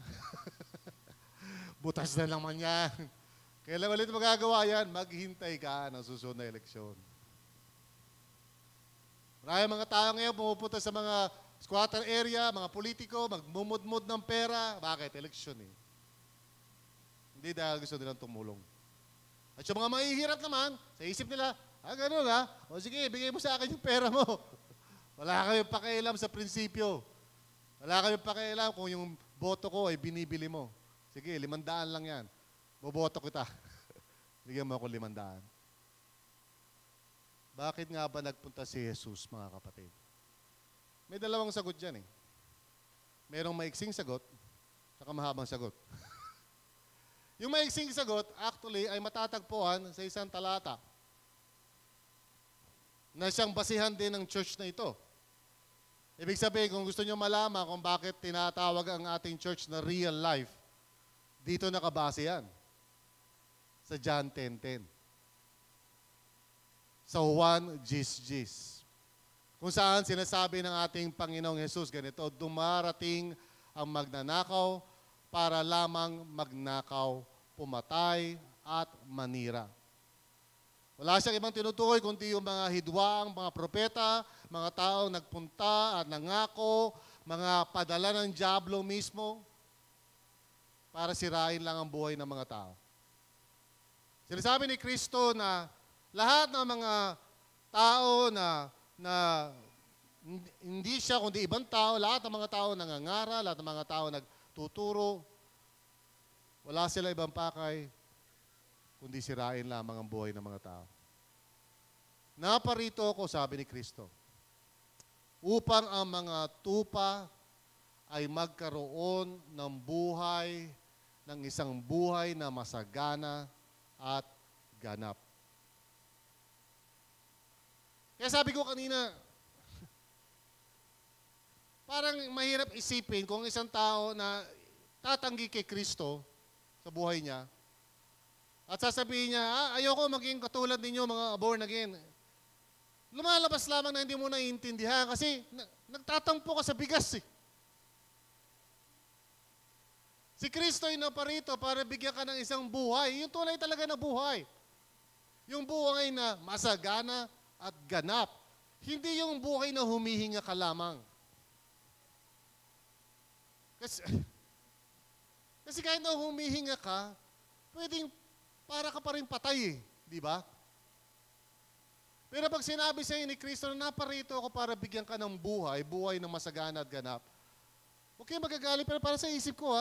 Butas na naman yan. Kailan ulit magagawa yan? Maghintay ka ng susunod na eleksyon. Maraming mga tao ngayon pumupunta sa mga squatter area, mga politiko, magmumudmud ng pera. Bakit? Eleksyon eh. Hindi dahil gusto nilang tumulong. At yung mga mahihirap naman, sa isip nila, gano'n ha? O sige, bigay mo sa akin yung pera mo. Wala kayong pakialam sa prinsipyo. Wala kayong pakialam kung yung boto ko ay binibili mo. Sige, 500 lang yan. Boboto kita. Bigyan mo ako 500. Bakit nga ba nagpunta si Jesus, mga kapatid? May dalawang sagot dyan eh. Merong maiksing sagot, saka mahabang sagot. Yung maiksing sagot, actually, ay matatagpuan sa isang talata na siyang basihan din ng church na ito. Ibig sabihin, kung gusto nyo malaman kung bakit tinatawag ang ating church na real life, dito nakabase yan. Sa John 10:10. Sa 1 Gis. Kung saan sinasabi ng ating Panginoong Jesus ganito, dumarating ang magnanakaw para lamang magnakaw, pumatay at manira. Wala siyang ibang tinutukoy kundi yung mga hidwaang, mga propeta, mga taong nagpunta at nangako, mga padala ng dyablo mismo para sirain lang ang buhay ng mga tao. Sinasabi ni Kristo na lahat ng mga tao na hindi siya kundi ibang tao, lahat ng mga tao nangangara, lahat ng mga tao nagtuturo, wala sila ibang pakay kundi sirain lamang ang buhay ng mga tao. Naparito ako, sabi ni Kristo, upang ang mga tupa ay magkaroon ng buhay, ng isang buhay na masagana at ganap. Kaya sabi ko kanina, parang mahirap isipin kung isang tao na tatanggi kay Kristo sa buhay niya at sasabihin niya, ayoko maging katulad ninyo mga born again. Lumalabas lamang na hindi mo naiintindihan kasi nagtatampo ka sa bigas eh. Si Kristo ay naparito para bigyan ka ng isang buhay. Yung tunay talaga na buhay. Yung buhay na masagana at ganap. Hindi yung buhay na humihinga ka lamang. Kasi kahit na humihinga ka, pwedeng para ka pa rin patay eh. Di ba? Pero pag sinabi sa ni Kristo na naparito ako para bigyan ka ng buhay, buhay na masagana at ganap, huwag kayo magagalit, pero para sa isip ko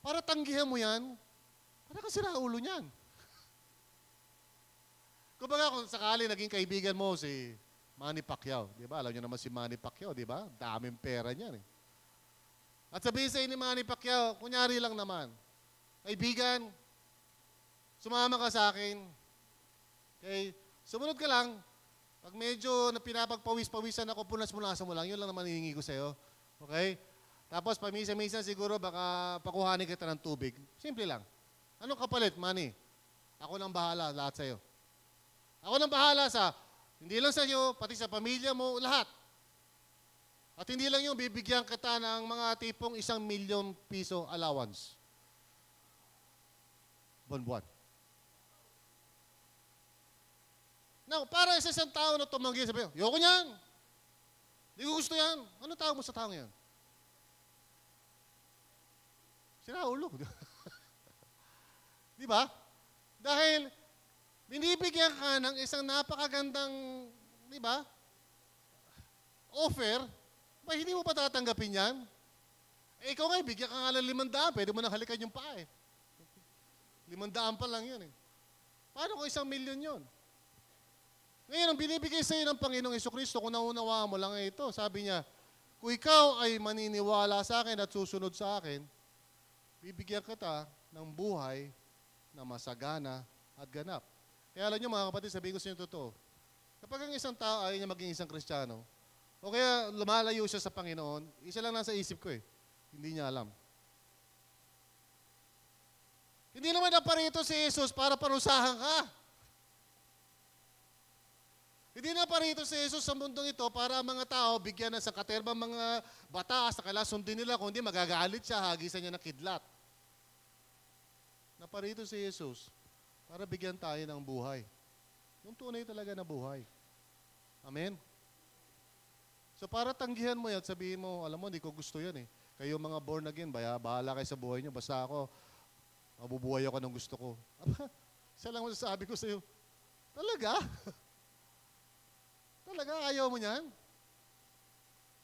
para tanggihan mo yan, para ka sira ulo niyan. Kumbaga kung sakali naging kaibigan mo si Manny Pacquiao, di ba? Alam niyo naman si Manny Pacquiao, di ba? Daming pera niyan eh. At sabihin sa ni Manny Pacquiao, kunyari lang naman, kaibigan, sumama ka sa akin, okay? Sumunod ka lang, pag medyo pinapagpawis-pawisan ako, punas-punasan mo lang, yun lang naman hihingi ko sa'yo. Okay? Tapos pamisa-misa siguro baka pakuhanin kita ng tubig. Simple lang. Anong kapalit, Manny? Ako nang bahala lahat sa'yo. Ako nang bahala sa Hindi lang sa iyo, pati sa pamilya mo, lahat. At hindi lang yung bibigyan kita ng mga tipong 1,000,000 piso allowance. Buwan-buwan. Now, para sa isang tao na tumanggi, sabi ko, yoko niyan. Hindi ko gusto yan. Ano tawag mo sa taong yan? Sinaulo. Di ba? Dahil binibigyan ka ng isang napakagandang, di ba, offer, ba hindi mo pa tatanggapin yan? Eh, ikaw nga, bigyan ka nga ng 500, pwede mo nang halikan yung paa eh. 500 pa lang yun eh. Paano kung 1,000,000 yun? Ngayon, ang binibigay sa iyo ng Panginoong Hesukristo, kung nauunawaan mo lang ito, sabi niya, kung ikaw ay maniniwala sa akin at susunod sa akin, bibigyan kita ng buhay na masagana at ganap. Kaya alam niyo mga kapatid, sabihin ko sa inyo totoo, kapag ang isang tao ay niya maging isang Kristiyano, o kaya lumalayo siya sa Panginoon, isa lang nasa isip ko eh, hindi niya alam. Hindi naman naparito si Jesus para parusahan ka. Hindi na parito si Jesus sa mundong ito para mga tao bigyan ng sakaterbang mga batas na kailangan sundin nila, kung hindi magagalit siya, hagisan niya ng kidlat. Naparito si Jesus para bigyan tayo ng buhay. Yung tunay talaga na buhay. Amen? So para tanggihan mo yan, sabihin mo, alam mo, hindi ko gusto yan eh. Kayo mga born again, bahala kayo sa buhay niyo. Basta ako, mabubuhay ako ng gusto ko. Isa lang masasabi ko sa iyo, talaga? Talaga, ayaw mo niyan?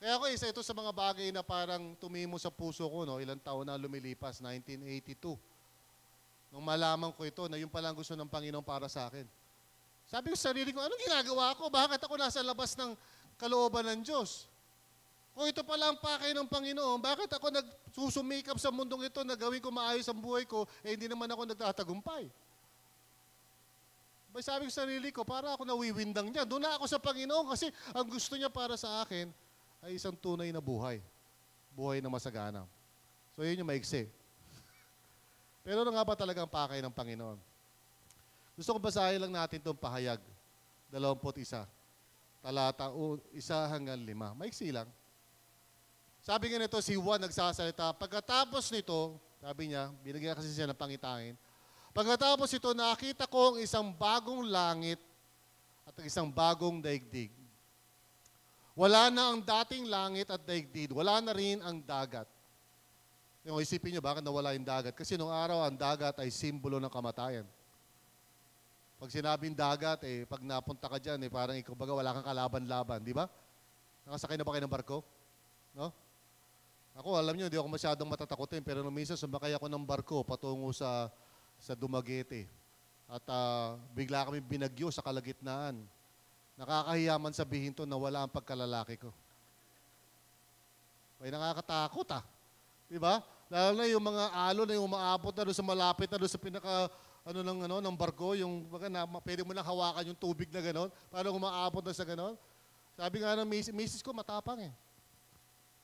Kaya ako, isa ito sa mga bagay na parang tumimo sa puso ko, no? Ilang taon na lumilipas, 1982. Nung malaman ko ito, na yung palang gusto ng Panginoon para sa akin. Sabi ko sa sarili ko, anong ginagawa ko? Bakit ako nasa labas ng kalooban ng Diyos? Kung ito pala ang pakay ng Panginoon, bakit ako nagsusumikap sa mundong ito na gawin ko maayos ang buhay ko, eh hindi naman ako nagtatagumpay? May sabi ko sa sarili ko, para ako nawiwindang niya. Doon na ako sa Panginoon kasi ang gusto niya para sa akin ay isang tunay na buhay. Buhay na masagana. So yun yung maiksi. Pero ano nga ba talagang pakay ng Panginoon? Gusto ko basahin lang natin itong pahayag. 21. Talata 1 hanggang 5. Maiksi lang. Sabi nga nito, si Juan nagsasalita. Pagkatapos nito, sabi niya, binigyan kasi siya ng pangitangin. Pagkatapos ito, nakita ko ang isang bagong langit at isang bagong daigdig. Wala na ang dating langit at daigdig. Wala na rin ang dagat. Yung isipin nyo, bakit nawala yung dagat? Kasi nung araw, ang dagat ay simbolo ng kamatayan. Pag sinabing dagat, eh, pag napunta ka dyan, eh, parang ikaw baga wala kang kalaban-laban. Di ba? Nakasakay na ba kayo ng barko? No? Ako, alam nyo, hindi ako masyadong matatakotin. Pero nung minsan, sumakay ako ng barko patungo sa Dumaguete. At bigla kami binagyo sa kalagitnaan. Nakakahiyaman sabihin to na wala ang pagkalalaki ko. Ay nakakatakot Diba? Lalo na yung mga alon na yung umaabot na doon sa malapit na doon sa pinaka ng barko, yung pwede mo lang hawakan yung tubig na gano'n, para umaabot na sa gano'n. Sabi nga ng misis ko, matapang eh.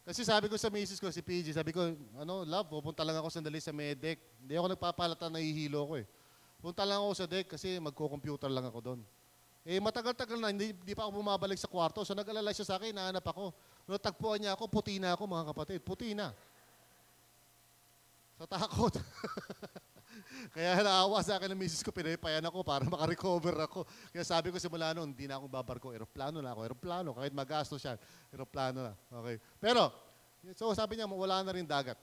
Kasi sabi ko sa misis ko, si PG, sabi ko, love, pupunta lang ako sandali sa Medec. Hindi ako nagpapalata, nahihilo ko eh. Punta lang ako sa deck kasi magko-computer lang ako doon. Eh, matagal-tagal na, hindi pa ako bumabalik sa kwarto. So nag-alala siya sa akin, nahanap ako. Nung tagpuan niya ako, puti na ako mga kapatid. Puti na. Sa takot. Kaya naawa sa akin ng misis ko, pinapayan ako para makarecover ako. Kaya sabi ko simula noon, hindi na ako babarko, eroplano na ako. Eroplano, kahit magastos yan, eroplano na. Okay. Pero, so sabi niya, wala na rin dagat.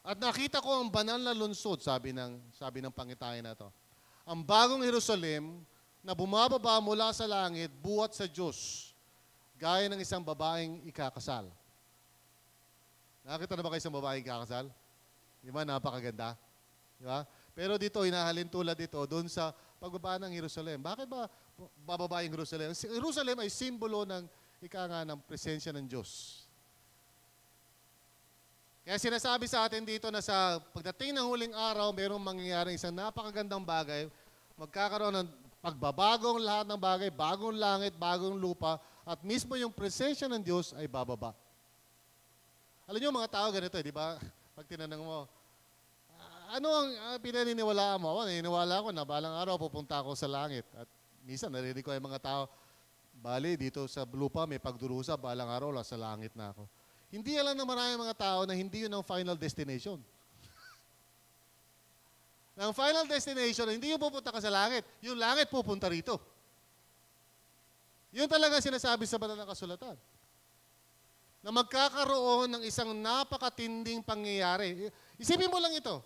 At nakita ko ang banal na lungsod, sabi ng pangitayan na to. Ang bagong Jerusalem na bumababa mula sa langit, buhat sa Diyos, gaya ng isang babaeng ikakasal. Nakita na ba kayo isang babaeng ikakasal? Di ba? Napakaganda. Di ba? Pero dito, hinahalin tulad dito, doon sa pagbaba ng Jerusalem. Bakit ba bababa yung Jerusalem? Jerusalem ay simbolo ng ng presensya ng Diyos. Kaya sinasabi sa atin dito na sa pagdating ng huling araw, mayroong mangyayaring isang napakagandang bagay, magkakaroon ng pagbabagong lahat ng bagay, bagong langit, bagong lupa, at mismo yung presensya ng Diyos ay bababa. Alam niyo mga tao ganito, di ba? Pag tinanong mo, ano ang pinaniniwalaan mo? Naniniwala ko na balang araw pupunta ako sa langit. At minsan narinig ko yung mga tao, Bali, dito sa lupa may pagdurusa, balang araw, sa langit na ako. Hindi alam ng maraming mga tao na hindi yun ang final destination. Ang final destination, hindi yung pupunta ka sa langit. Yung langit pupunta rito. Yun talaga sinasabi sa banal na kasulatan. Na magkakaroon ng isang napakatinding pangyayari. Isipin mo lang ito,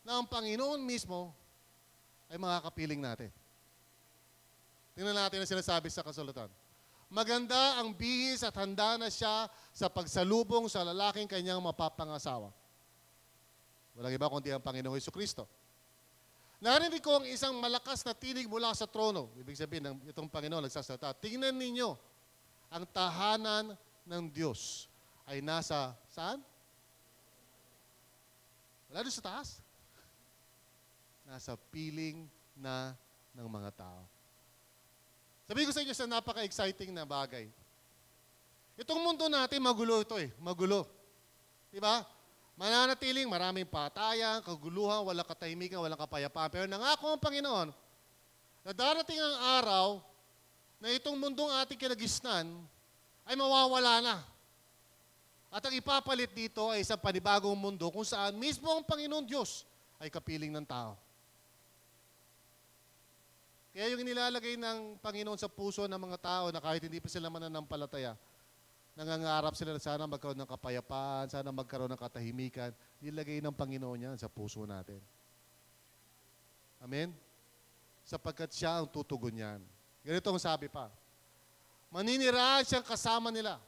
na ang Panginoon mismo ay makakapiling natin. Tingnan natin ang sinasabi sa kasulatan. Maganda ang bihis at handa na siya sa pagsalubong sa lalaking kanyang mapapangasawa. Walang iba kundi ang Panginoong Jesucristo. Narinig ko ang isang malakas na tinig mula sa trono. Ibig sabihin, itong Panginoon nagsasalita. Tingnan ninyo, ang tahanan ng Diyos ay nasa, saan? Wala doon sa taas. Nasa piling na ng mga tao. Sabihin ko sa inyo sa napaka-exciting na bagay. Itong mundo natin, magulo ito eh. Magulo. Diba? Mananatiling maraming patayan, kaguluhan, walang katahimikan, walang kapayapaan. Pero nangako ang Panginoon na darating ang araw na itong mundong ating kinagisnan ay mawawala na. At ang ipapalit dito ay isang panibagong mundo kung saan mismo ang Panginoon Diyos ay kapiling ng tao. Kaya yung inilalagay ng Panginoon sa puso ng mga tao na kahit hindi pa sila mananampalataya, nangangarap sila na sana magkaroon ng kapayapaan, sana magkaroon ng katahimikan, nilagay ng Panginoon yan sa puso natin. Amen? Sapagkat siya ang tutugon yan. Ganito ang sabi pa, maninirahan siyang kasama nila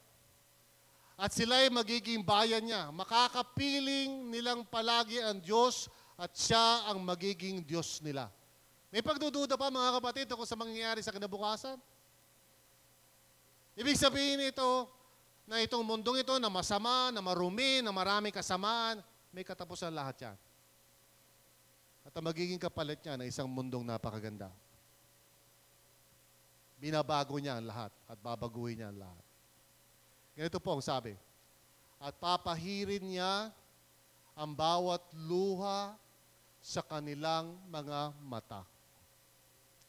at sila'y magiging bayan niya. Makakapiling nilang palagi ang Diyos at siya ang magiging Diyos nila. May pagdududa pa mga kapatid kung sa mangyayari sa kinabukasan? Ibig sabihin ito, na itong mundong ito na masama, na marumi, na maraming kasamaan, may katapusan lahat yan. At ang magiging kapalit niya na isang mundong napakaganda. Binabago niya ang lahat at babaguhin niya ang lahat. Ganito po ang sabi, at papahirin niya ang bawat luha sa kanilang mga mata.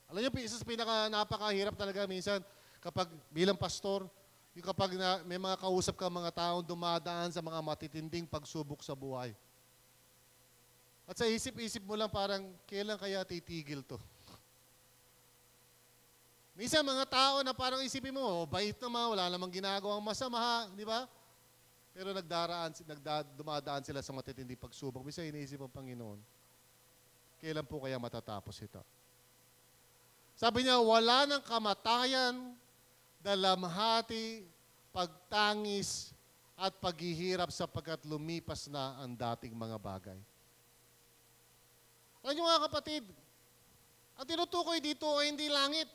Alam niyo, isa sa napakahirap talaga minsan kapag bilang pastor, yung kapag may mga kausap ka mga taong dumadaan sa mga matitinding pagsubok sa buhay. At sa isip-isip mo lang parang, kailan kaya titigil to? Minsan mga tao na parang isipin mo, bait naman, wala namang ginagawang masama, di ba? Pero dumadaan sila sa matitinding pagsubok. Minsan iniisip ang Panginoon, kailan po kaya matatapos ito? Sabi niya, wala ng kamatayan, dalamhati, pagtangis, at paghihirap sapagkat lumipas na ang dating mga bagay. Alam niyo mga kapatid, ang tinutukoy dito ay hindi langit.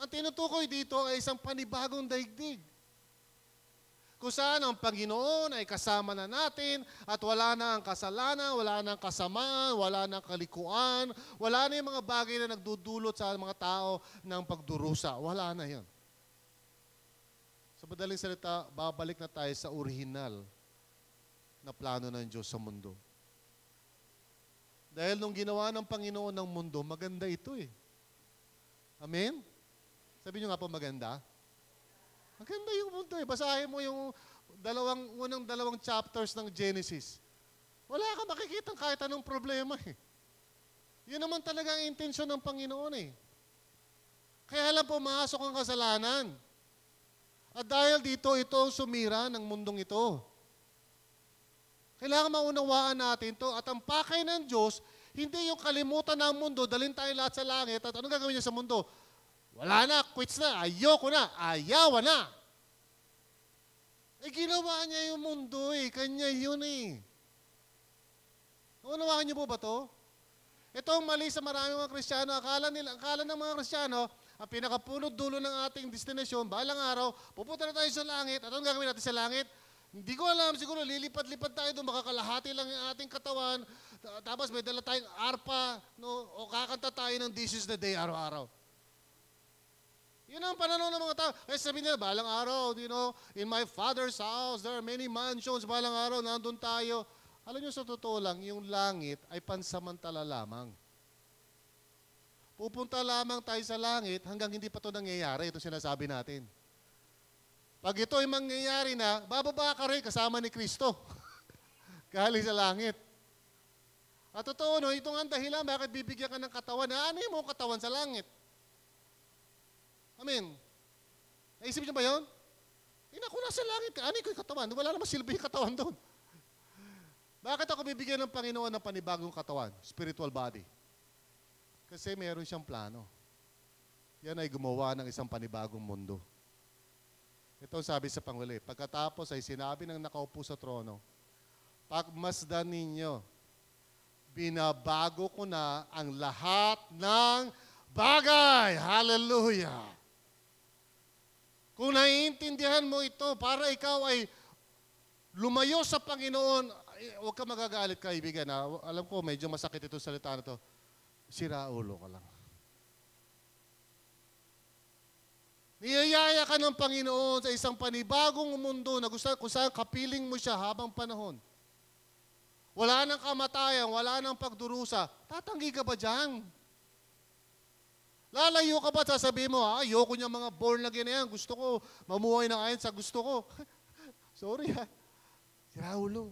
Ang tinutukoy dito ay isang panibagong daigdig. Kung saan ang Panginoon ay kasama na natin at wala na ang kasalanan, wala na ang kasamaan, wala na ang kalikuan, wala na yung mga bagay na nagdudulot sa mga tao ng pagdurusa. Wala na yan. Sa madaling salita, babalik na tayo sa orihinal na plano ng Diyos sa mundo. Dahil nung ginawa ng Panginoon ng mundo, maganda ito eh. Amen? Sabi niyo nga po maganda? Maganda yung mundo eh. Basahin mo yung unang dalawang chapters ng Genesis. Wala ka makikita kahit anong problema eh. Yun naman talaga ang intensyon ng Panginoon eh. Kaya lang pumasok ang kasalanan. At dahil dito, ito ang sumira ng mundong ito. Kailangan maunawaan natin to. At ang pakay ng Diyos, hindi yung kalimutan ng mundo, dalhin tayo lahat sa langit, at anong gagawin niya sa mundo? Wala na, quits na, ayoko na, ayawan na. Eh, ginawa niya yung mundo eh, kanya yun eh. Naunawaan niyo po ba to? Ito ang mali sa maraming mga Kristiyano. Akala ng mga Kristiyano, ang pinakapunod dulo ng ating destinasyon, balang araw, pupunta na tayo sa langit. At anong gagawin natin sa langit? Hindi ko alam, siguro lilipad-lipad tayo doon, makakalahati lang yung ating katawan, tapos may dala tayong arpa, no? O kakanta tayo ng This is the Day araw-araw. Yun ang pananaw ng mga tao. Kaya sabihin nila, balang araw, you know, in my Father's house, there are many mansions, balang araw, nandun tayo. Alam nyo, sa totoo lang, yung langit ay pansamantala lamang. pupunta lamang tayo sa langit hanggang hindi pa ito nangyayari. Ito sinasabi natin. Pag ito ay mangyayari na, bababa ka rin kasama ni Kristo. Galing sa langit. At totoo, no, itong ang dahilan, bakit bibigyan ka ng katawan? Ano yung mga katawan sa langit? Amen. Naisip niyo ba yun? Kung nasa langit ka, ano yung katawan? Wala naman silbi yung katawan doon. Bakit ako bibigyan ng Panginoon ng panibagong katawan? Spiritual body. Kasi meron siyang plano. Yan ay gumawa ng isang panibagong mundo. Ito sabi sa panghuli. Pagkatapos ay sinabi ng nakaupo sa trono, pagmasdan ninyo, binabago ko na ang lahat ng bagay. Hallelujah! Kung naiintindihan mo ito, para ikaw ay lumayo sa Panginoon, huwag ka magagalit, kaibigan. Alam ko, medyo masakit itong salita na ito. Sira ulo ka lang. Niyayaya ka ng Panginoon sa isang panibagong mundo na kung saan kapiling mo siya habang panahon. Wala nang kamatayan, wala nang pagdurusa. Tatanggi ka ba dyan? Lalayo ka ba at sasabihin mo, ayoko niya mga born again na yan. Gusto ko mamuhay ng ayon sa gusto ko. Sorry ha. Sira ulo.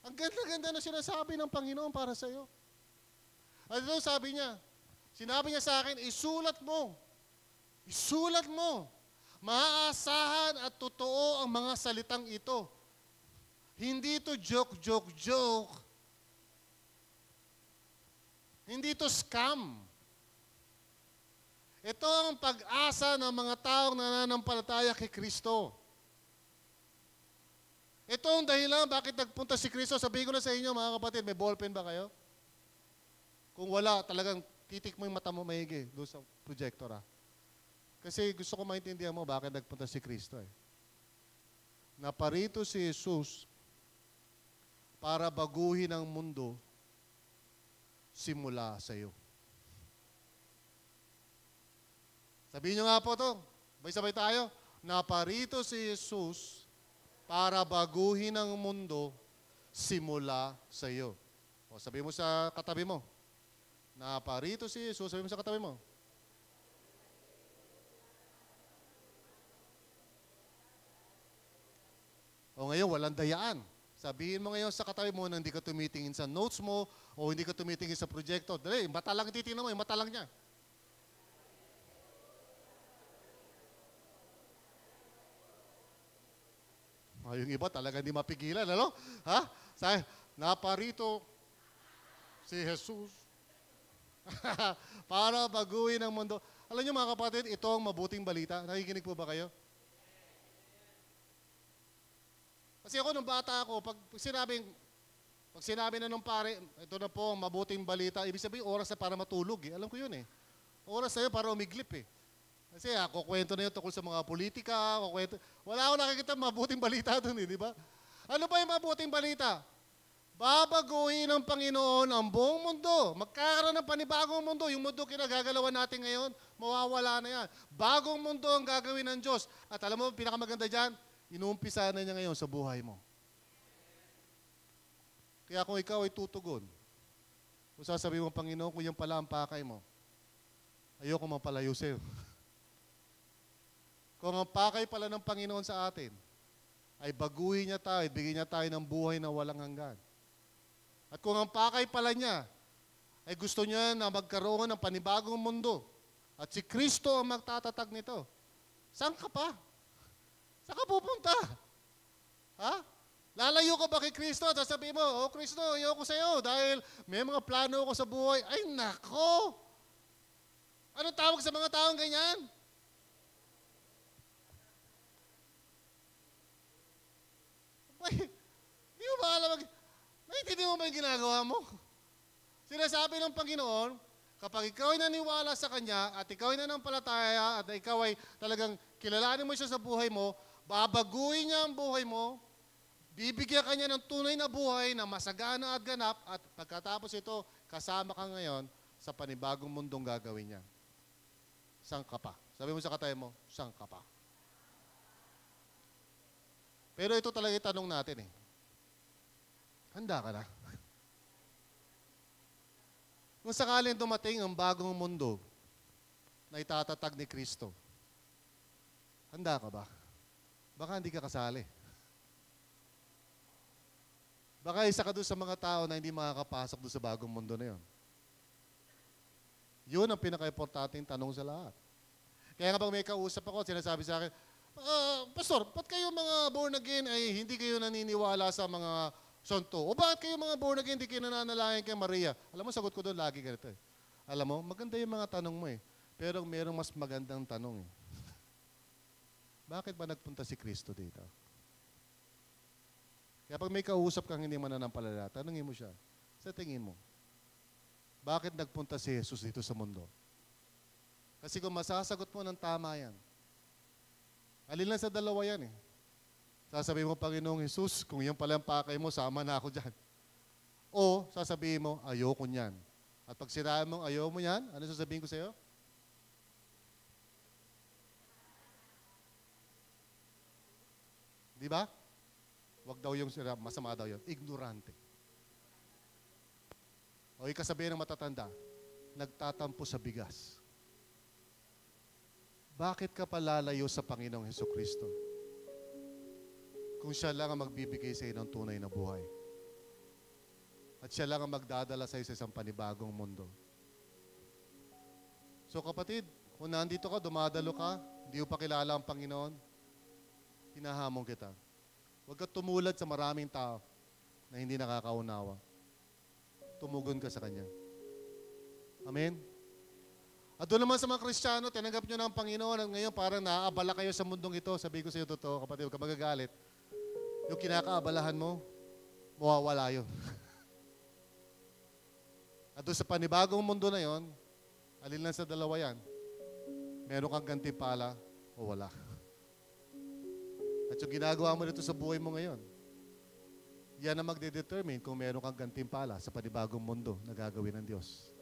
Ang ganda-ganda na sinasabi ng Panginoon para sa iyo. At ito sabi niya, sinabi niya sa akin, isulat mo. Isulat mo. Maaasahan at totoo ang mga salitang ito. Hindi ito joke. Hindi ito scam. Ito ang pag-asa ng mga taong nananampalataya kay Kristo. Ito ang dahilan bakit nagpunta si Kristo. Sabihin ko na sa inyo, mga kapatid, may ballpen ba kayo? Kung wala, talagang titik mo yung mata mo maigi doon sa projector. Kasi gusto ko maintindihan mo bakit nagpunta si Kristo. Naparito si Jesus para baguhin ang mundo simula sa iyo. Sabihin nyo nga po ito. Sabay-sabay tayo. Naparito si Jesus para baguhin ang mundo simula sa iyo. O, sabihin mo sa katabi mo. Naparito si Jesus. Sabihin mo sa katabi mo. O ngayon, walang dayaan. Sabihin mo ngayon sa katabi mo na hindi ka tumitingin sa notes mo o hindi ka tumitingin sa projector. Dali, mata lang titingnan mo, yung mata lang niya. Yung iba talaga hindi mapigilan, ano? Ha? Naparito si Jesus para baguhin ang mundo. Alam niyo mga kapatid, ito ang mabuting balita. Nakikinig po ba kayo? Kasi ako nung bata ako, pag sinabi na nung pare, ito na po ang mabuting balita, ibig sabihin oras na para matulog. Alam ko yun eh. Oras na yun para umiglip eh. Kasi kukwento na yun tungkol sa mga politika, wala akong nakikita mabuting balita doon eh, di ba? Ano ba yung mabuting balita? Babaguhin ng Panginoon ang buong mundo. Magkakaroon ng panibagong mundo. Yung mundo kinagagalawan natin ngayon, mawawala na yan. Bagong mundo ang gagawin ng Diyos. At alam mo, pinakamaganda dyan, inuumpisa na niya ngayon sa buhay mo. Kaya kung ikaw ay tutugon, kung sasabihin mo, Panginoon, kung yung pala ang pakay mo, ayoko mapalayo sa'yo. Kung ang pakay pala ng Panginoon sa atin, ay baguhin niya tayo, bigyan niya tayo ng buhay na walang hanggan. At kung ang pakay pala niya, ay gusto niya na magkaroon ng panibagong mundo, at si Kristo ang magtatatag nito, saan ka pa? Saan ka pupunta? Ha? Lalayo ka ba kay Kristo at sasabihin mo, oh Kristo, ayoko sa'yo dahil may mga plano ako sa buhay. Ay nako! Anong tawag sa mga taong ganyan? Di mo ba alam, naiintindihan mo ba yung ginagawa mo? Sinasabi ng Panginoon, kapag ikaw ay naniwala sa Kanya at ikaw ay nanampalataya at ikaw ay talagang kilalanin mo siya sa buhay mo, babaguhin niya ang buhay mo, bibigyan ka niya ng tunay na buhay na masagana at ganap at pagkatapos ito, kasama ka ngayon sa panibagong mundong gagawin niya. Saan ka pa? Sabi mo sa katabi mo, saan ka pa? Pero ito talaga yung tanong natin eh. Handa ka na? Kung sakaling dumating ang bagong mundo na itatatag ni Kristo, handa ka ba? Baka hindi ka kasali. Baka isa ka doon sa mga tao na hindi makakapasok doon sa bagong mundo na yun. Yun ang pinaka-importanting tanong sa lahat. Kaya nga pag may kausap ako, sinasabi sa akin, Pastor, ba't kayo mga born again ay hindi kayo naniniwala sa mga santo? O bakit kayo mga born again hindi kayo nananalangin kay Maria? Alam mo, sagot ko doon lagi ganito eh. Alam mo, maganda yung mga tanong mo eh. Pero merong mas magandang tanong eh. Bakit ba nagpunta si Kristo dito? Kaya pag may kausap kang hindi mananampalataya, tanungin mo siya, sa tingin mo, bakit nagpunta si Jesus dito sa mundo? Kasi kung masasagot mo ng tama yan, alin lang sa dalawa yan eh. Sasabihin mo, Panginoong Jesus, kung yan pala ang pakay mo, sama na ako dyan. O sasabihin mo, ayoko niyan. At pag sinabi mo, ayaw mo yan, ano sasabihin ko sa'yo? Di ba? Wag daw yung masama daw yun. Ignorante. O ikasabihin ng matatanda, nagtatampo sa bigas. Bakit ka palalayo sa Panginoong Hesukristo? Kung siya lang ang magbibigay sa iyo ng tunay na buhay. At siya lang ang magdadala sa iyo sa isang panibagong mundo. So kapatid, kung nandito ka, dumadalo ka, hindi mo pa kilala ang Panginoon, hinahamon kita. Huwag ka tumulad sa maraming tao na hindi nakakaunawa. Tumugon ka sa Kanya. Amen? At doon naman sa mga Kristiyano, tinanggap nyo na ang Panginoon at ngayon parang naaabala kayo sa mundong ito. Sabi ko sa iyo totoo, kapatid, huwag ka magagalit. Yung kinakaabalahan mo, mawawala yun. At doon sa panibagong mundo na yon, alin lang sa dalawa yan, meron kang gantimpala o wala. At yung ginagawa mo dito sa buhay mo ngayon, yan ang magdedetermine kung meron kang gantimpala sa panibagong mundo na gagawin ng Diyos.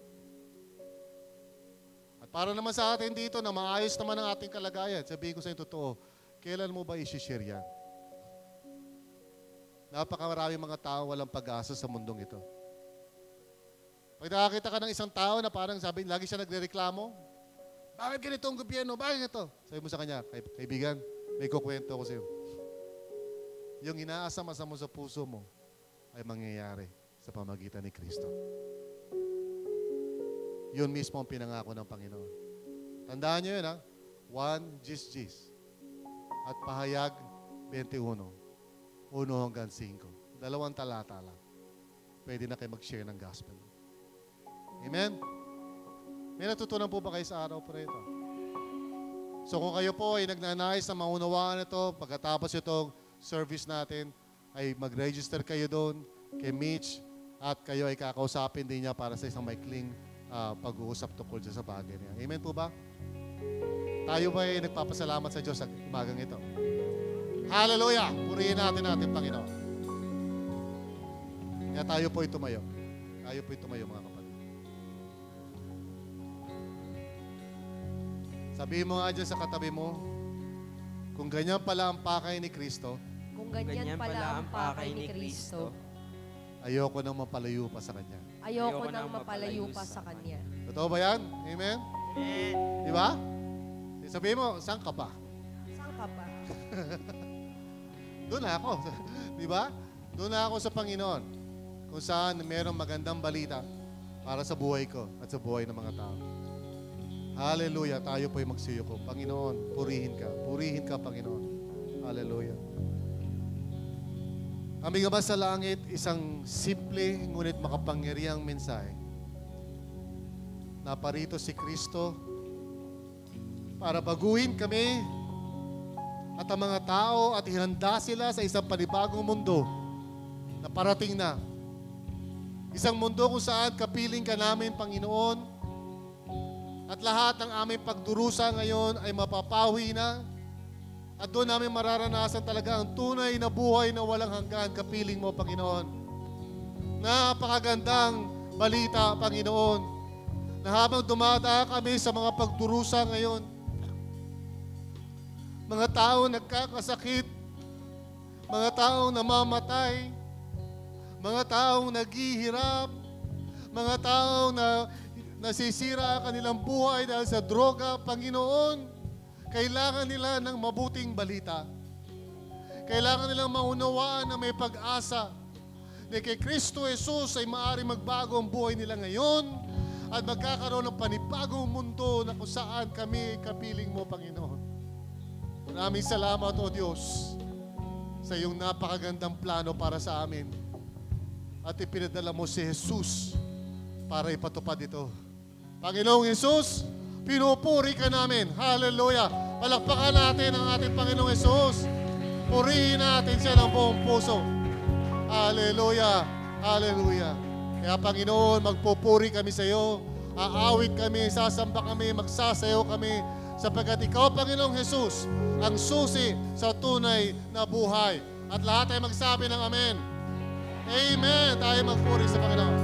At para naman sa atin dito na maayos naman ang ating kalagayan, sabihin ko sa inyo totoo, kailan mo ba isi-share yan? Napakaraming mga tao walang pag-asa sa mundong ito. Pag nakakita ka ng isang tao na parang sabi, lagi siya nagrereklamo, bakit ganito ang gobyerno? Bakit ito? Sabi mo sa kanya, kaibigan, may kukwento ko sa iyo. Yung inaasam-asam mo sa puso mo ay mangyayari sa pamagitan ni Kristo. Yun mismo ang pinangako ng Panginoon. Tandaan nyo yun ha? 1 Gis. At Pahayag 21. 1 hanggang 5. 2 talata lang. Pwede na kayo mag-share ng gospel. Amen? May natutunan po ba kayo sa araw po na ito? So kung kayo po ay nagnanais na maunawaan ito, pagkatapos itong service natin, ay mag-register kayo doon kay Mitch at kayo ay kakausapin din niya para sa isang maikling pag-uusap tungkol sa bagay niya. Amen po ba? Tayo ba ay nagpapasalamat sa Diyos sa umagang ito? Hallelujah! Purihin natin Panginoon. Kaya tayo po tumayo. Tayo po tumayo mga kapatid. Sabihin mo nga dyan sa katabi mo, kung ganyan pala ang pakay ni Kristo, kung ganyan pala ang pakay ni Kristo, ayoko nang mapalayo pa sa Kanya. ayoko nang mapalayo pa sa Kanya. Totoo ba yan? Amen? Amen. Di ba? Sabihin mo, saan ka pa? Saan ka pa? Doon na ako. Di ba? Doon na ako sa Panginoon. Kung saan mayroong magandang balita para sa buhay ko at sa buhay ng mga tao. Hallelujah. Tayo po'y magsiyuko. Panginoon, purihin ka. Purihin ka, Panginoon. Hallelujah. Aming Ama sa langit, isang simple ngunit makapangyarihang mensahe. Naparito si Kristo para baguhin kami at ang mga tao at ihanda sila sa isang panibagong mundo na parating na. Isang mundo kung saan kapiling ka namin, Panginoon, at lahat ng aming pagdurusa ngayon ay mapapawi na at doon namin mararanasan talaga ang tunay na buhay na walang hanggan, kapiling mo, Panginoon. Napakagandang balita, Panginoon, na habang dumadaan kami sa mga pagdurusa ngayon, mga taong nagkakasakit, mga taong namamatay, mga taong naghihirap, mga tao na nasisira ang kanilang buhay dahil sa droga, Panginoon, kailangan nila ng mabuting balita. Kailangan nilang maunawaan na may pag-asa na kay Kristo Jesus ay maaaring magbago ang buhay nila ngayon at magkakaroon ng panibagong mundo na kung saan kami kapiling mo, Panginoon. Maraming salamat, O Diyos, sa iyong napakagandang plano para sa amin. At ipinadala mo si Jesus para ipatupad ito. Panginoong Jesus, pinupuri ka namin. Hallelujah. Palakpakan natin ang ating Panginoong Jesus. Purihin natin siya ng buong puso. Hallelujah. Hallelujah. Kaya Panginoon, magpupuri kami sa iyo. Aawit kami, sasamba kami, magsasayaw kami. Sapagkat ikaw, Panginoong Jesus, ang susi sa tunay na buhay. At lahat ay magsabi ng Amen. Amen. Tayo magpuri sa Panginoon.